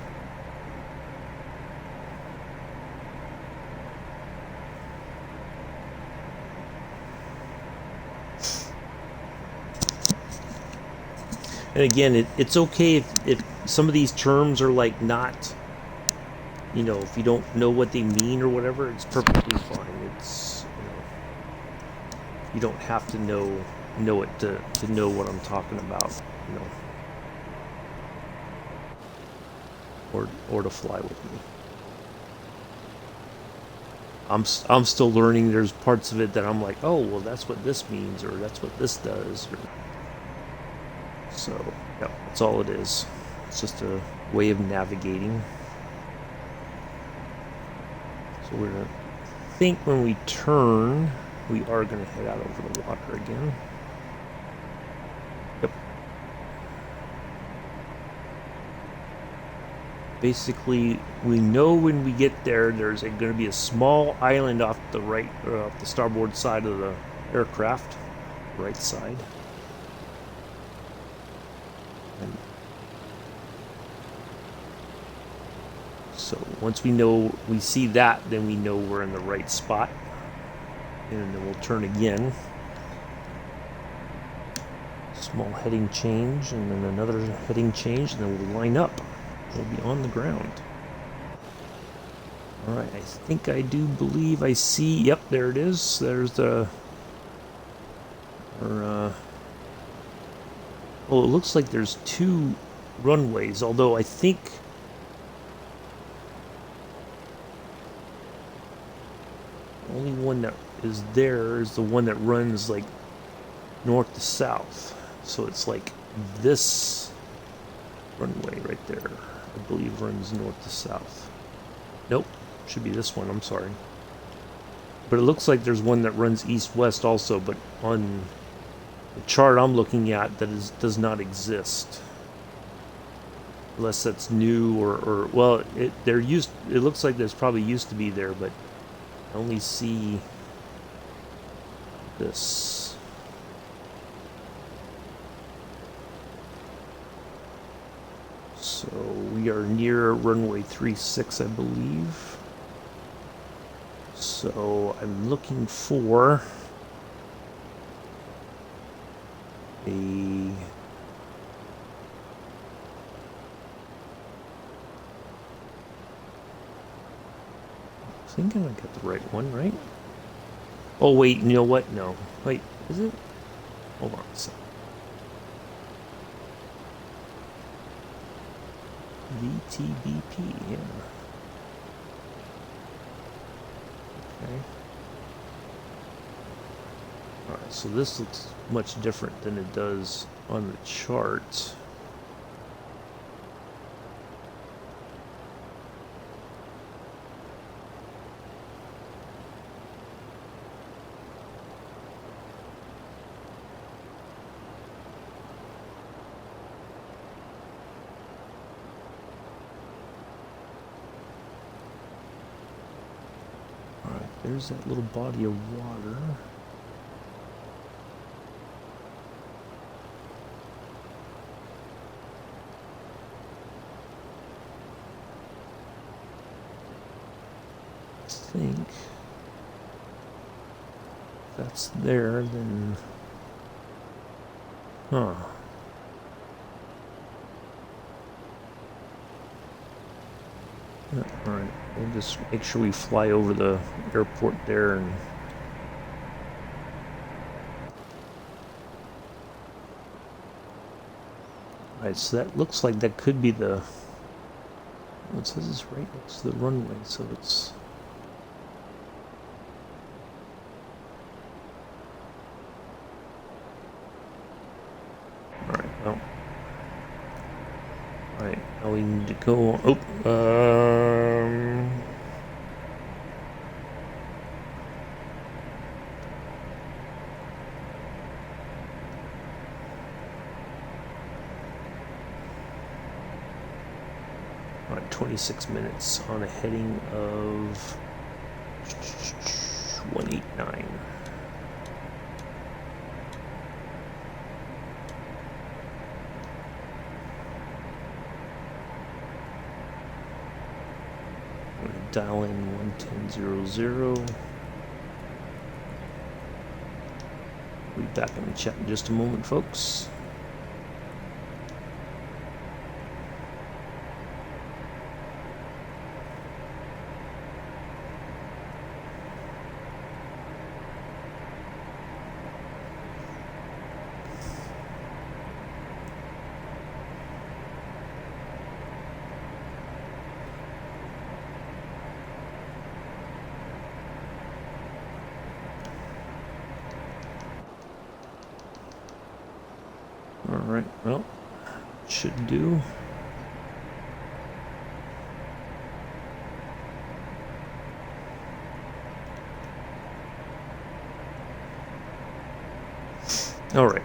And again, it's okay if some of these terms are like not, you know, if you don't know what they mean or whatever, it's perfectly fine. It's, you know, you don't have to know it to know what I'm talking about, you know, or to fly with me. I'm still learning. There's parts of it that I'm like, oh, well, that's what this means, or that's what this does. So, yeah, that's all it is. It's just a way of navigating. So we're going to think when we turn, we are going to head out over the water again. Yep. Basically, we know when we get there, there's going to be a small island off the right, or off the starboard side of the aircraft, right side. And so once we see that, then we know we're in the right spot, and then we'll turn again. Small heading change, and then another heading change, and then we'll line up. We'll be on the ground. All right, I think I do believe I see. Yep, there it is. There's our Oh, it looks like there's 2 runways, although I think the only one that is there is the one that runs like north to south. So it's like this runway right there, I believe, runs north to south. Nope, should be this one, I'm sorry. But it looks like there's one that runs east-west also, but on the chart I'm looking at, that does not exist. Unless that's new or well, it looks like there's probably used to be there, but I only see this. So we are near runway 36, I believe. So I'm looking for a thinking I got the right one, right? Oh wait, you know what? No. Wait, is it? Hold on a second. VTBP, yeah. Okay. Alright, so this looks much different than it does on the chart. There's that little body of water. I think if that's there, then huh. Yeah, alright, we'll just make sure we fly over the airport there and alright, so that looks like that could be the it says it's right next to the runway, so it's alright, well. Alright, now we need to go on. Oh, 26 minutes on a heading of 189. I'm going to dial in 110.00. We'll be back in the chat in just a moment, folks. Alright, well, should do. Alright.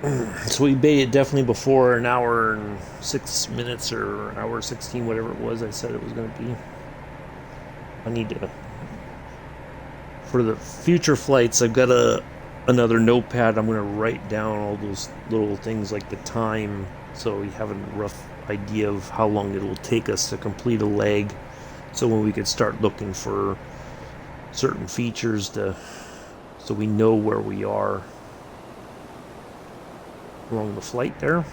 So we baited definitely before an hour and 6 minutes or hour 16, whatever it was I said it was going to be. I need to, for the future flights, I've got another notepad. I'm going to write down all those little things like the time, so we have a rough idea of how long it will take us to complete a leg, so when we could start looking for certain features so we know where we are along the flight there.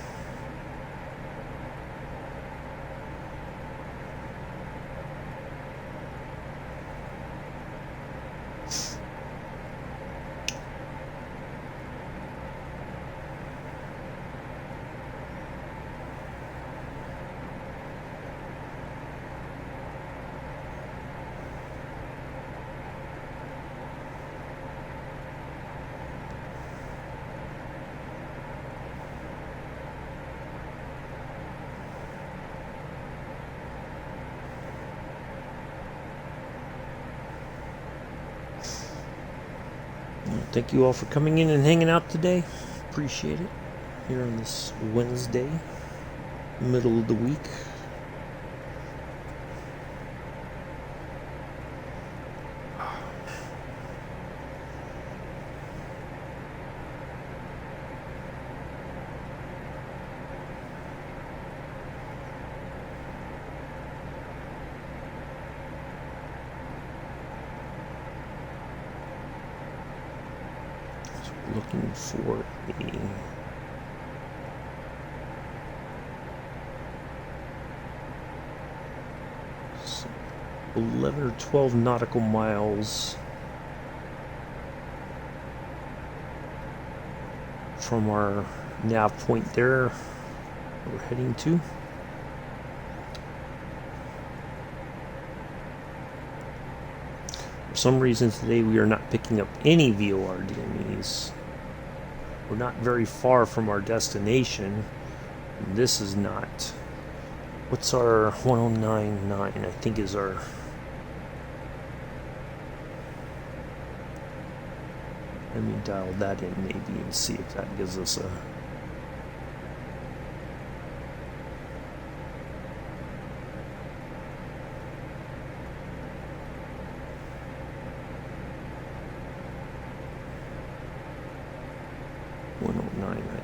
Thank you all for coming in and hanging out today. Appreciate it. Here on this Wednesday, middle of the week. Looking for a 11 or 12 nautical miles from our nav point there we're heading to. For some reason today we are not picking up any VOR DMEs. We're not very far from our destination. This is not. What's our 1099? I think is our. Let me dial that in maybe and see if that gives us a.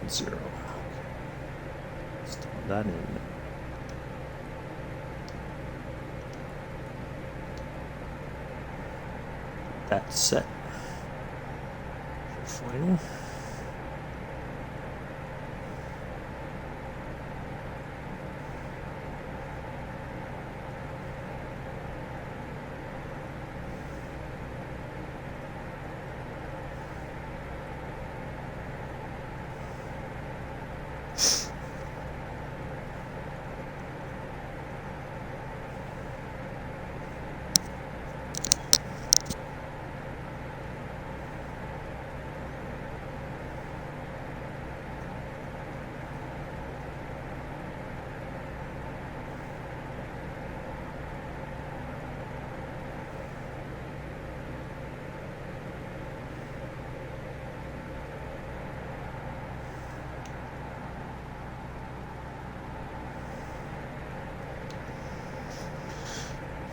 Zero. Let's dial that in. That's set for final.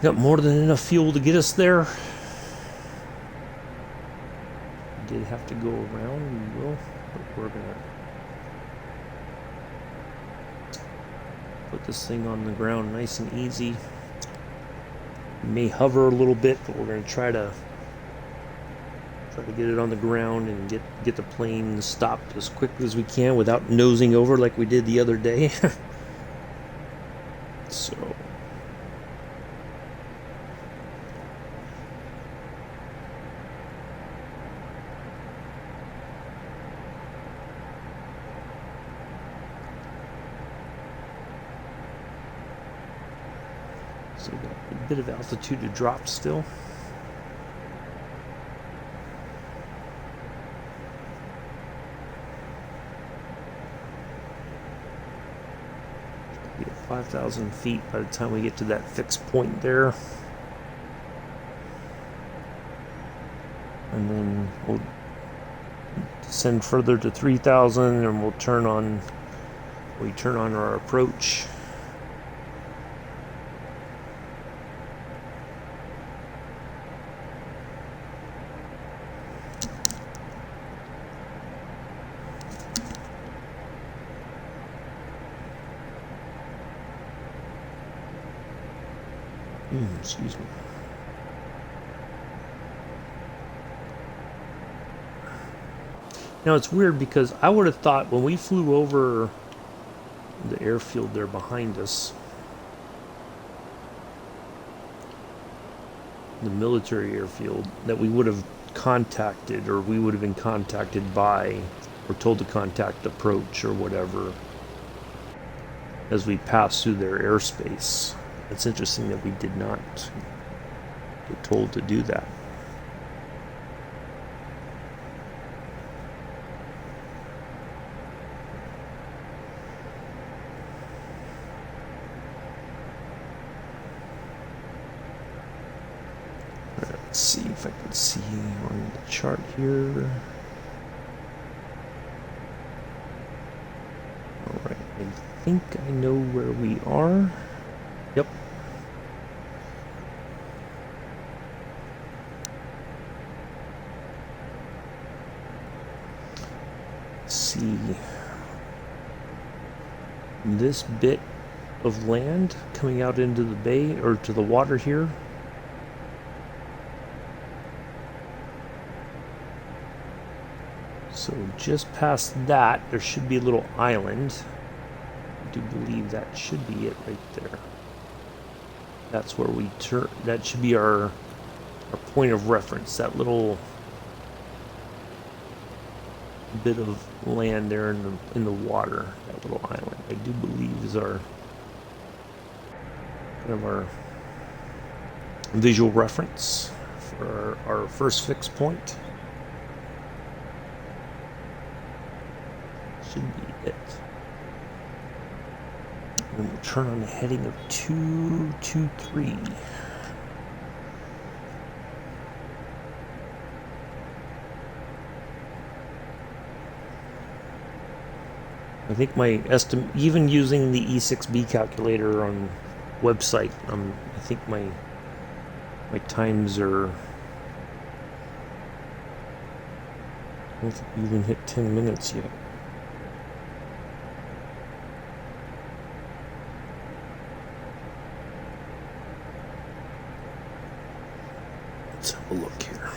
Got more than enough fuel to get us there. We did have to go around, we will, but we're gonna put this thing on the ground nice and easy. We may hover a little bit, but we're gonna try to get it on the ground and get the plane stopped as quickly as we can without nosing over like we did the other day. So we've got a bit of altitude to drop still. Be at 5,000 feet by the time we get to that fixed point there. And then we'll descend further to 3,000, and we'll turn on our approach. Excuse me. Now it's weird because I would have thought when we flew over the airfield there behind us, the military airfield, that we would have contacted, or we would have been contacted by, or told to contact approach or whatever as we passed through their airspace. It's interesting that we did not get told to do that. Let's see if I can see on the chart here. Alright, I think I know where we are. Yep. Let's see. This bit of land coming out into the bay, or to the water here. So just past that, there should be a little island. I do believe that should be it right there. That's where we turn. That should be our point of reference. That little bit of land there in the water. That little island, I do believe, is our kind of our visual reference for our first fixed point. Should be it. And we'll turn on the heading of 223. I think my estimate, even using the E6B calculator on website, I think my times are, I don't think we even hit 10 minutes yet. Let's have a look here.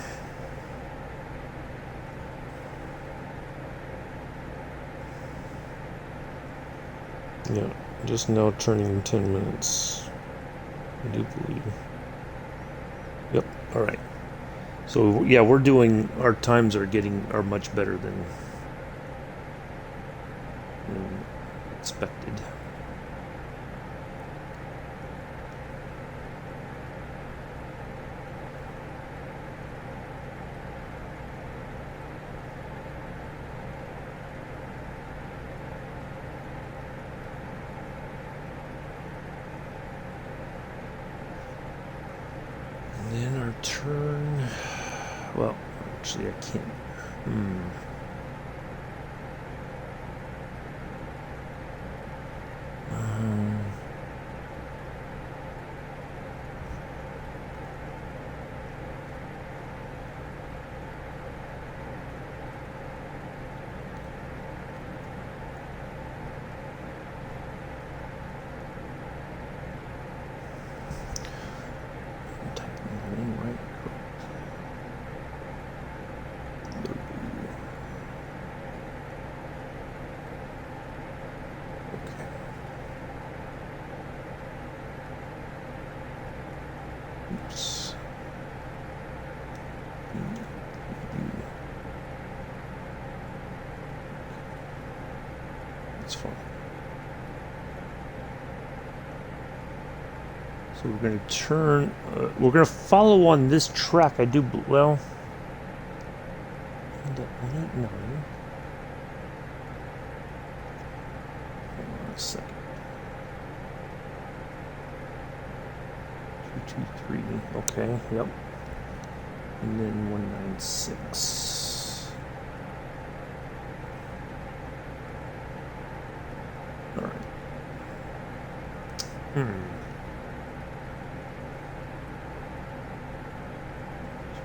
Yeah, just now turning in 10 minutes. I do believe. Yep, alright. So yeah, we're doing, our times are much better than expected. Turn. Well, actually, I can't. That's fine. So we're going to turn. We're going to follow on this track. I do. Well. End at 189. Hold on a second. 223. Okay. Yep. And then 196. So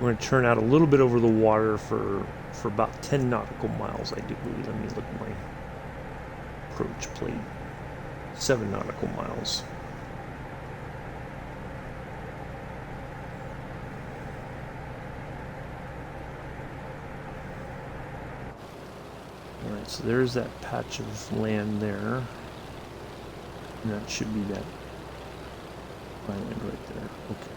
we're going to turn out a little bit over the water for about 10 nautical miles, I do believe. Let me look at my approach plate. 7 nautical miles. Alright, so there's that patch of land there. And that should be that island right there. Okay.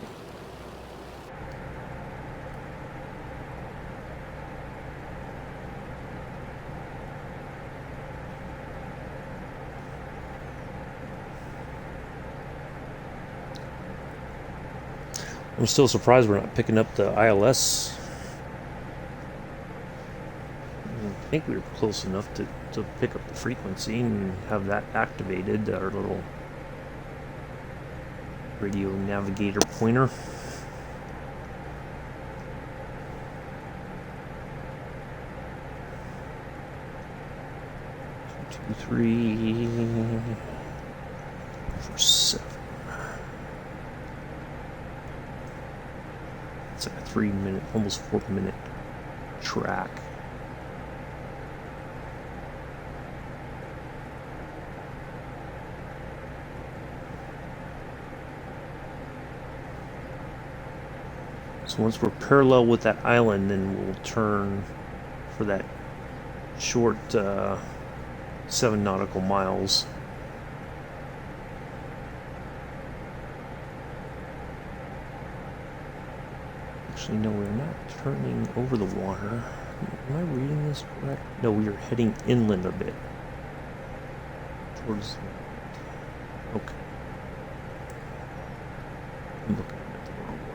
I'm still surprised we're not picking up the ILS. I think we were close enough to pick up the frequency and have that activated, our little radio navigator pointer. 2, 3, 4, 7. It's like a 3-minute, almost 4-minute track. So once we're parallel with that island, then we'll turn for that short 7 nautical miles. Actually, no, we're not turning over the water. Am I reading this correct? No, we are heading inland a bit. Towards... Okay. I'm looking at it the wrong way.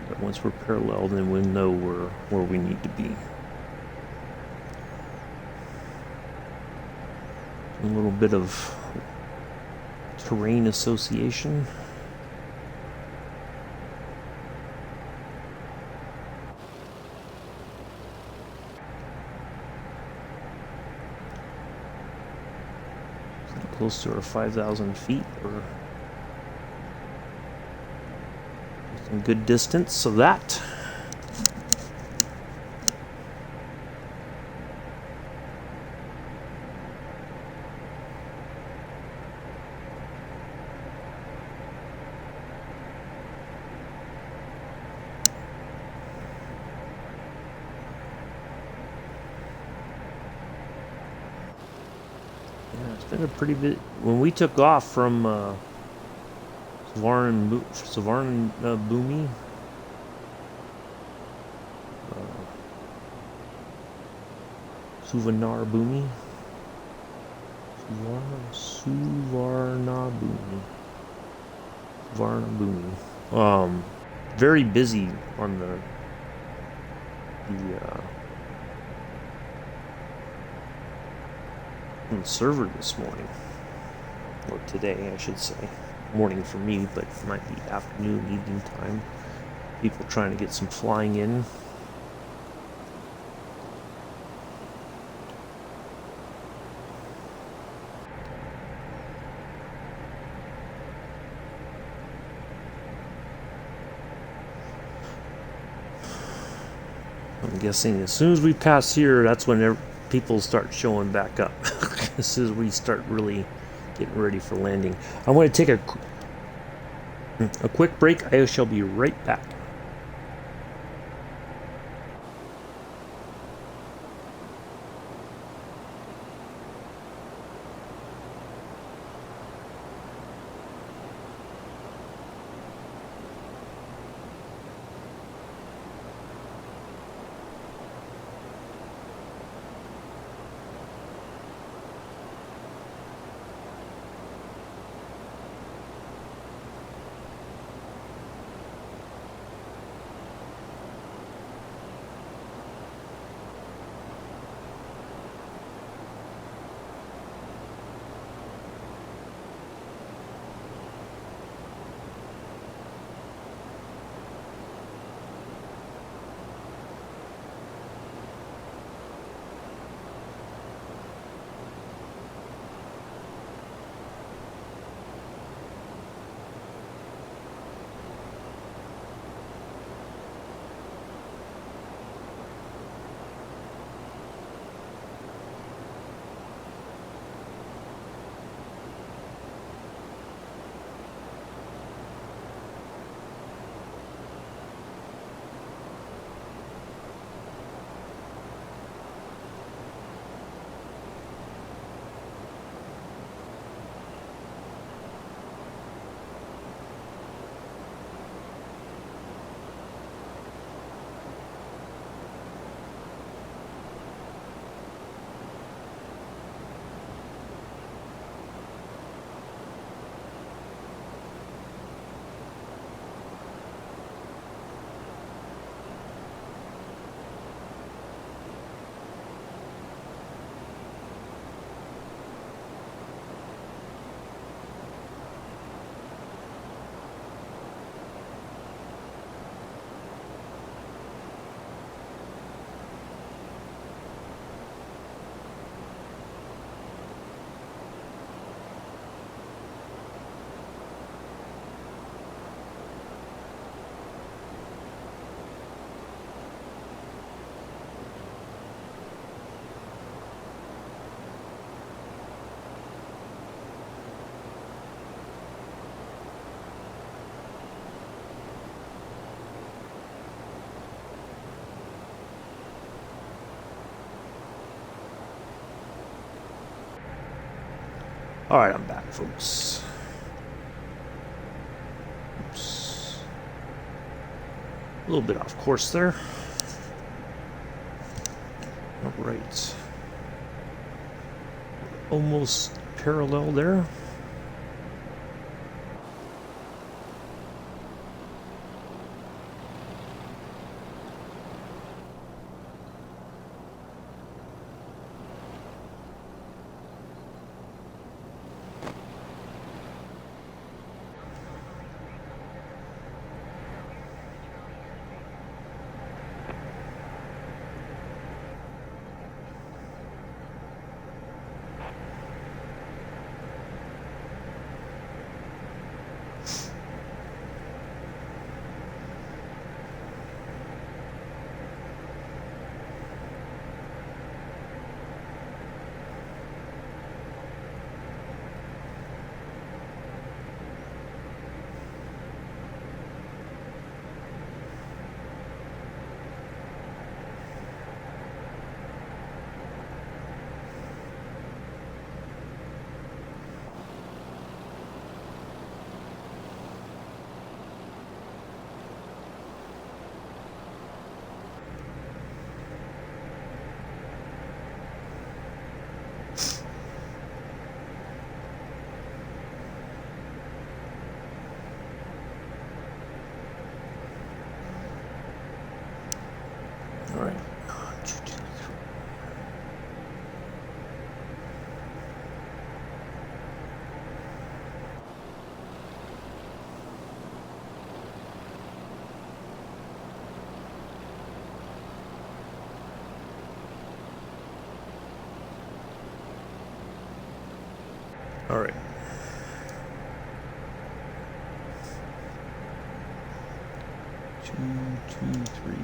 But once we're parallel, then we'll know where we need to be. A little bit of terrain association. Close to our 5,000 feet, or some good distance, so that it's been a pretty bit. When we took off from Suvarnabhumi, Suvarnabhumi, very busy on the server this morning, or today I should say. Morning for me, but it might be afternoon, evening time. People trying to get some flying in. I'm guessing as soon as we pass here, that's when people start showing back up. As soon as we start really getting ready for landing. I'm going to take a quick break. I shall be right back. Alright, I'm back, folks. Oops. A little bit off course there. Alright. Almost parallel there. Alright. Alright. 2, 2, 3.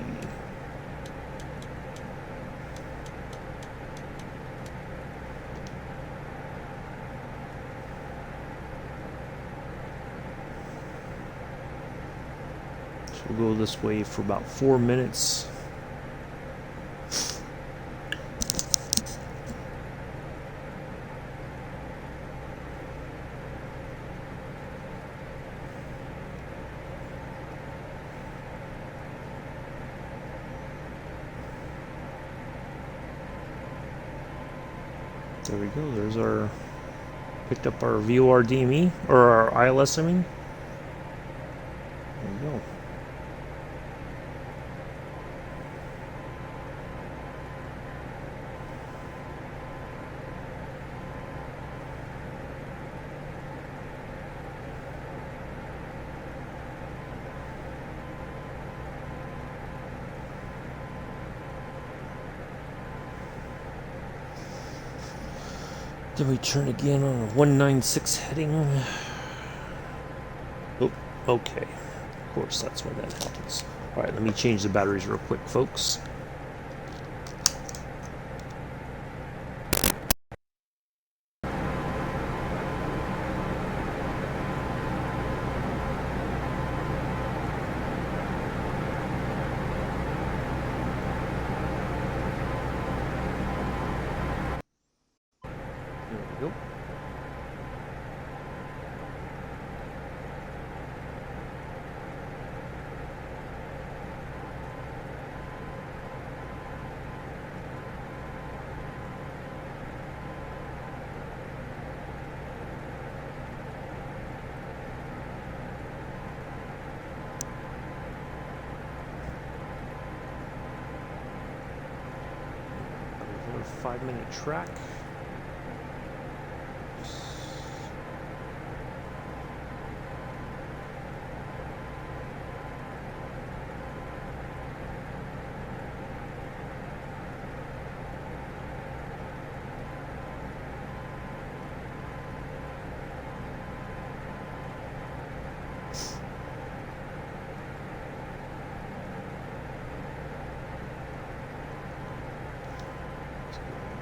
So we'll go this way for about 4 minutes. There we go. There's our picked up our VOR DME or our ILS. I mean, there we go. Then we turn again on a 196 heading. Oh, okay. Of course, that's when that happens. Alright, let me change the batteries real quick, folks. There we go. Another 5-minute track.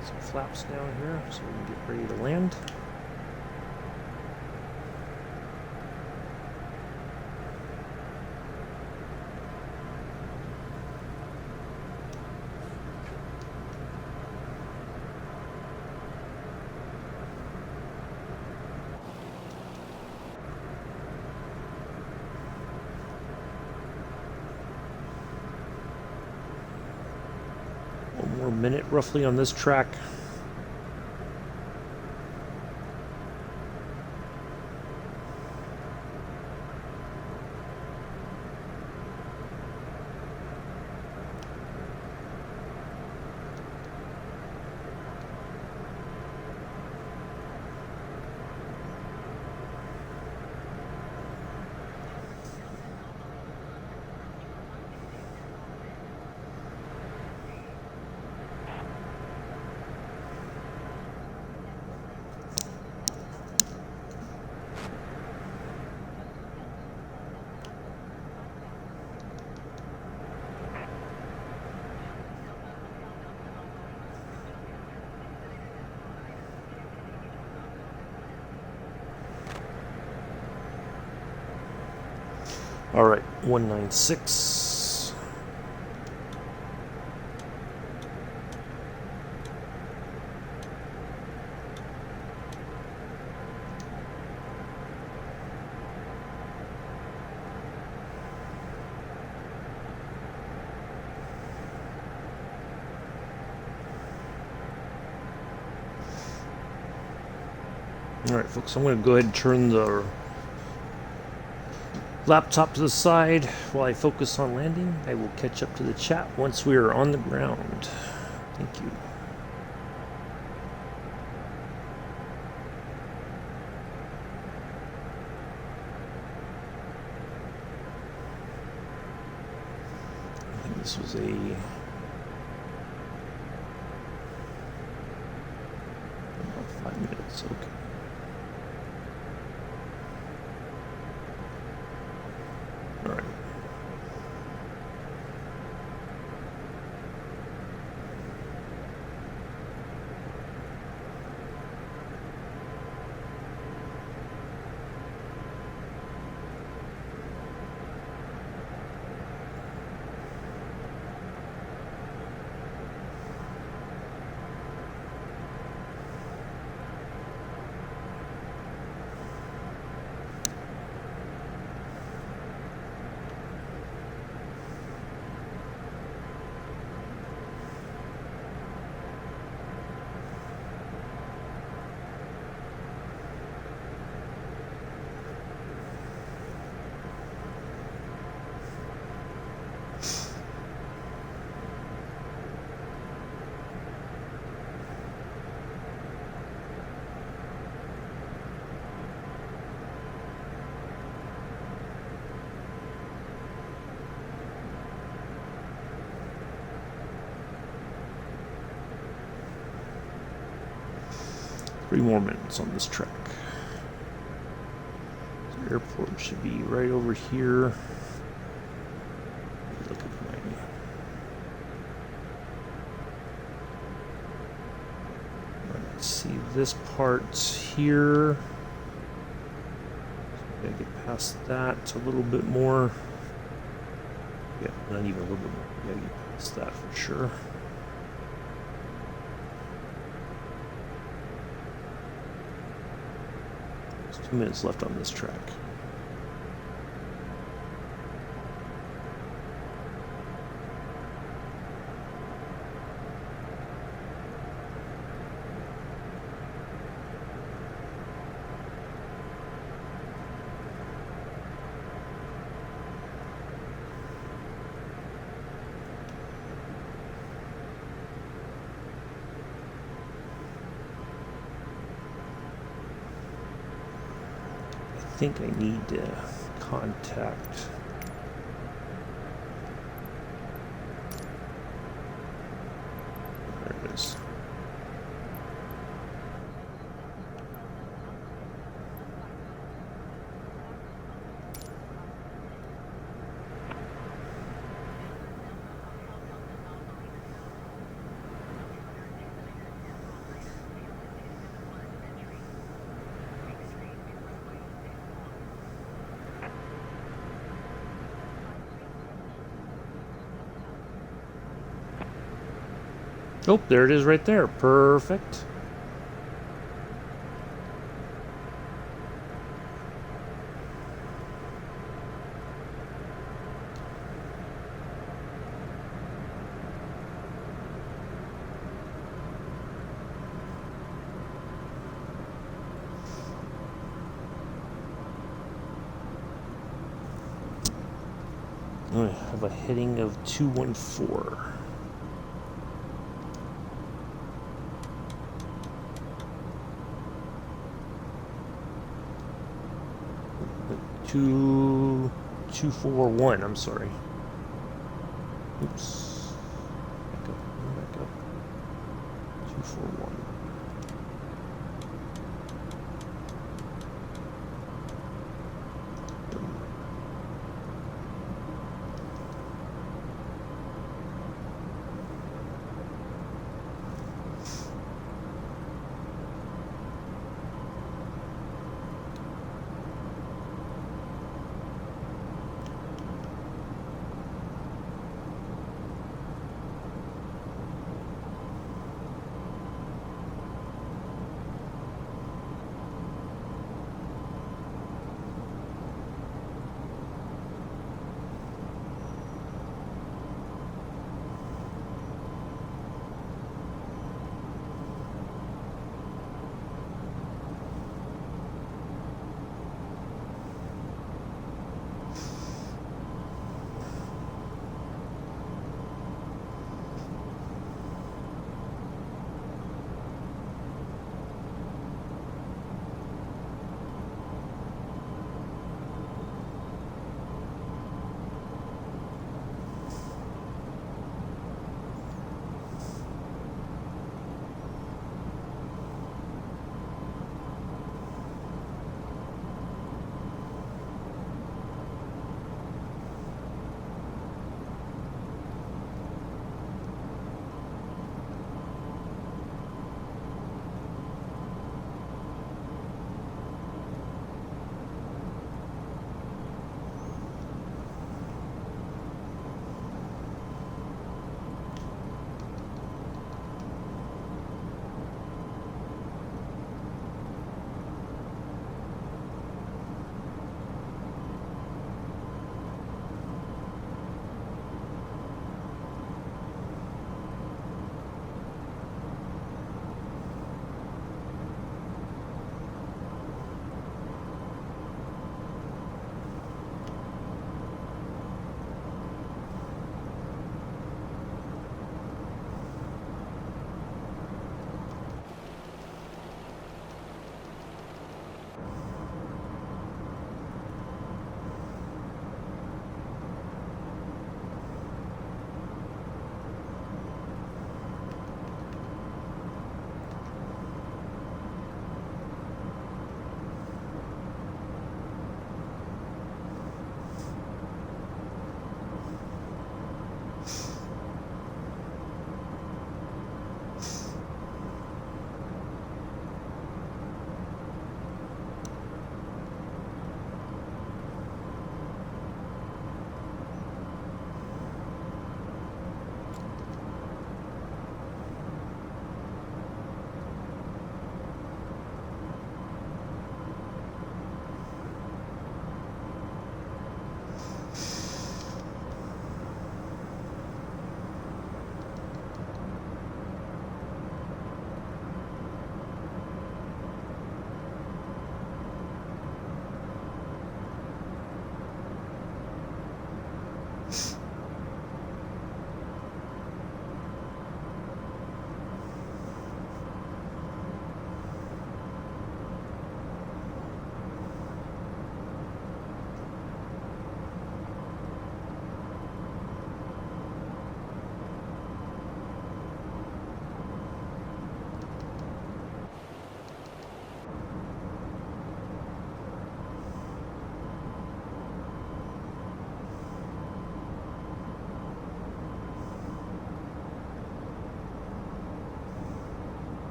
Some flaps down here so we can get ready to land. One more minute roughly on this track. All right, 196. All right, folks, I'm going to go ahead and turn the laptop to the side while I focus on landing. I will catch up to the chat once we are on the ground. Thank you. I think this was about 5 minutes. Okay. All right. Three more minutes on this track. The airport should be right over here. Look at my... Let's see this part here. Gotta get past that a little bit more. Yeah, not even a little bit more. Gotta get past that for sure. There's 2 minutes left on this track. I think I need to contact there it is. Oh, there it is right there. Perfect. have a heading of 214. Two 241, I'm sorry. Oops. Back up. 241.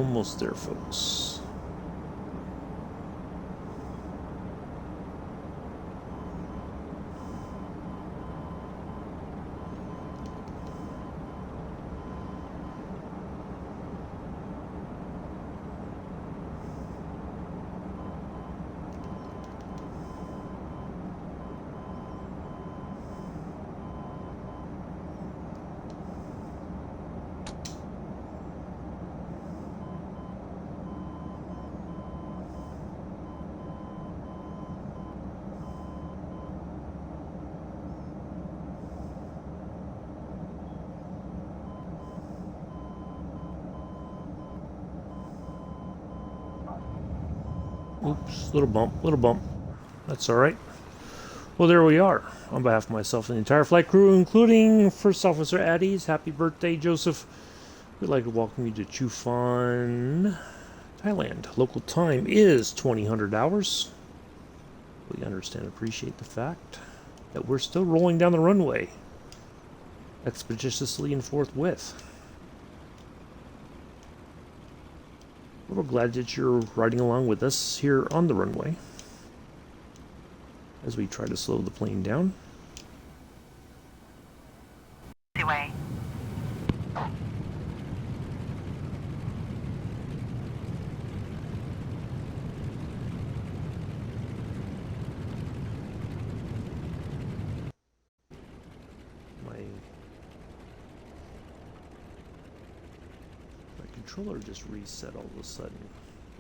Almost there, folks. Oops, little bump, little bump. That's all right. Well, there we are. On behalf of myself and the entire flight crew, including First Officer Addis, happy birthday, Joseph. We'd like to welcome you to Chumphon, Thailand. Local time is 2000 hours. We understand and appreciate the fact that we're still rolling down the runway expeditiously and forthwith. We're glad that you're riding along with us here on the runway as we try to slow the plane down. Way. My controller just reset all of a sudden.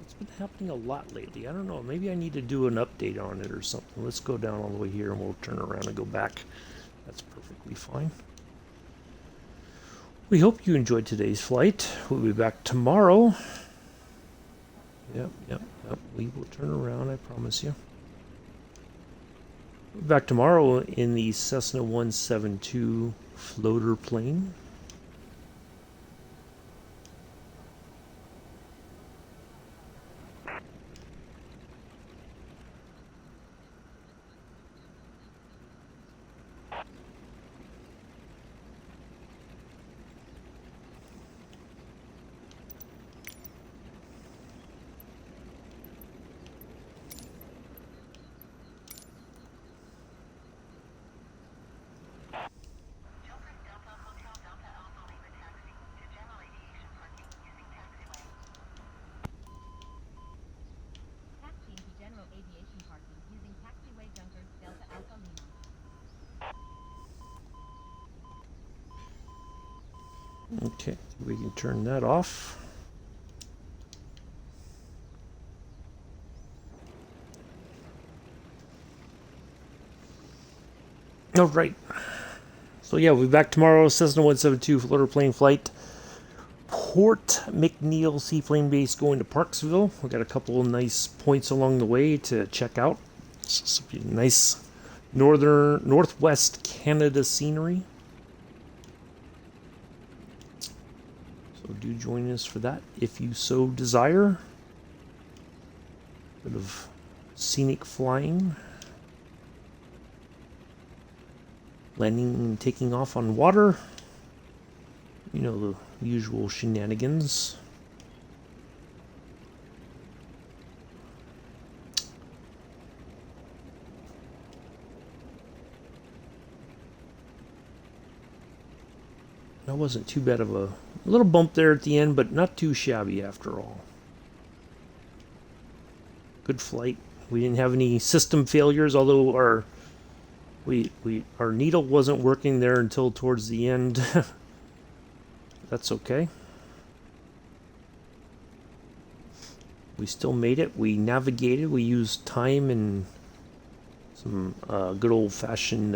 It's been happening a lot lately. I don't know. Maybe I need to do an update on it or something. Let's go down all the way here and we'll turn around and go back. That's perfectly fine. We hope you enjoyed today's flight. We'll be back tomorrow. Yep. We will turn around, I promise you. We'll be back tomorrow in the Cessna 172 floater plane. General aviation parking using taxiway Junkers Delta Alpha Lima. Okay, we can turn that off. All right. So yeah, we'll be back tomorrow. Cessna 172 floater plane flight. Port McNeil Seaplane Base going to Parksville. We got a couple of nice points along the way to check out. Some nice northwest Canada scenery. So do join us for that if you so desire. Bit of scenic flying. Landing and taking off on water. You know, the usual shenanigans. That wasn't too bad of a little bump there at the end, but not too shabby after all. Good flight. We didn't have any system failures, although our needle wasn't working there until towards the end. That's okay. We still made it. We navigated. We used time and some good old-fashioned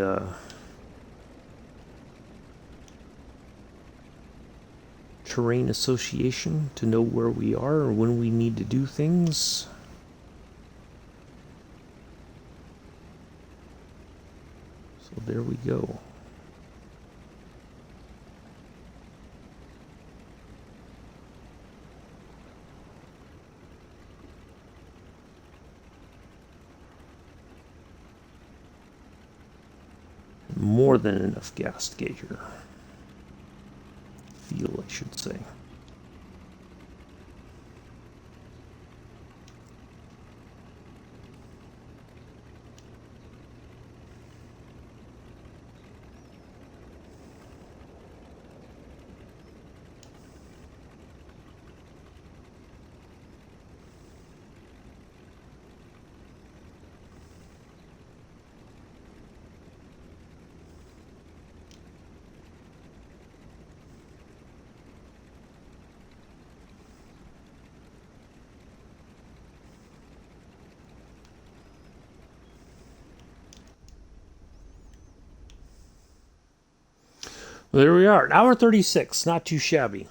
terrain association to know where we are or when we need to do things. So there we go. More than enough gas to get here. Fuel, I should say. There we are, an hour 36. Not too shabby.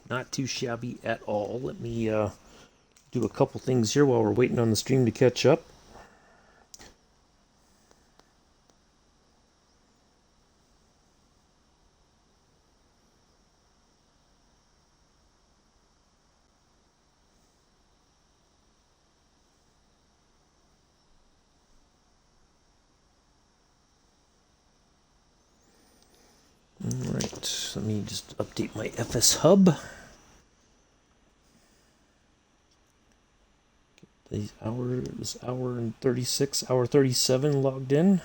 Not too shabby at all. Let me do a couple things here while we're waiting on the stream to catch up. Alright, let me just update my FS hub. This hour and 36, hour 37 logged in.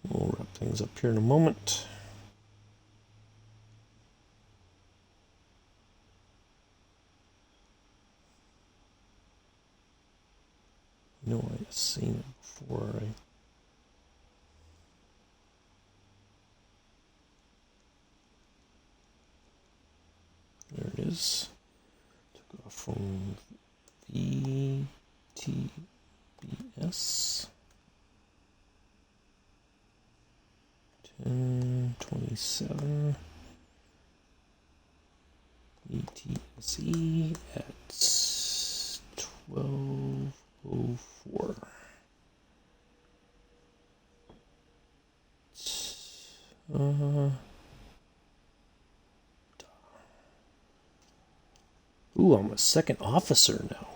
We'll wrap things up here in a moment. I know I've seen it before. There it is. Took off from VTBS. 1027 ETSE at 1204. Ooh, I'm a second officer now.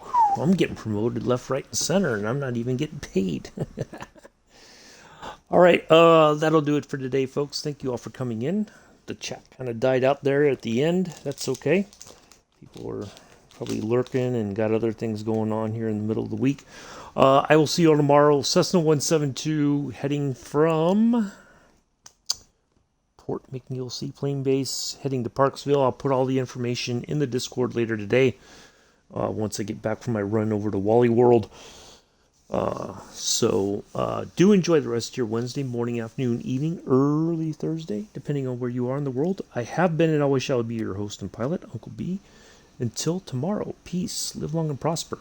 I'm getting promoted left, right, and center, and I'm not even getting paid. All right, that'll do it for today, folks. Thank you all for coming in. The chat kind of died out there at the end. That's okay. People were probably lurking and got other things going on here in the middle of the week. I will see you all tomorrow. Cessna 172 heading from Port McNeil Seaplane Base, heading to Parksville. I'll put all the information in the Discord later today once I get back from my run over to Wally World. So do enjoy the rest of your Wednesday morning, afternoon, evening, early Thursday, depending on where you are in the world. I have been and always shall be your host and pilot, Uncle B. Until tomorrow, peace, live long and prosper.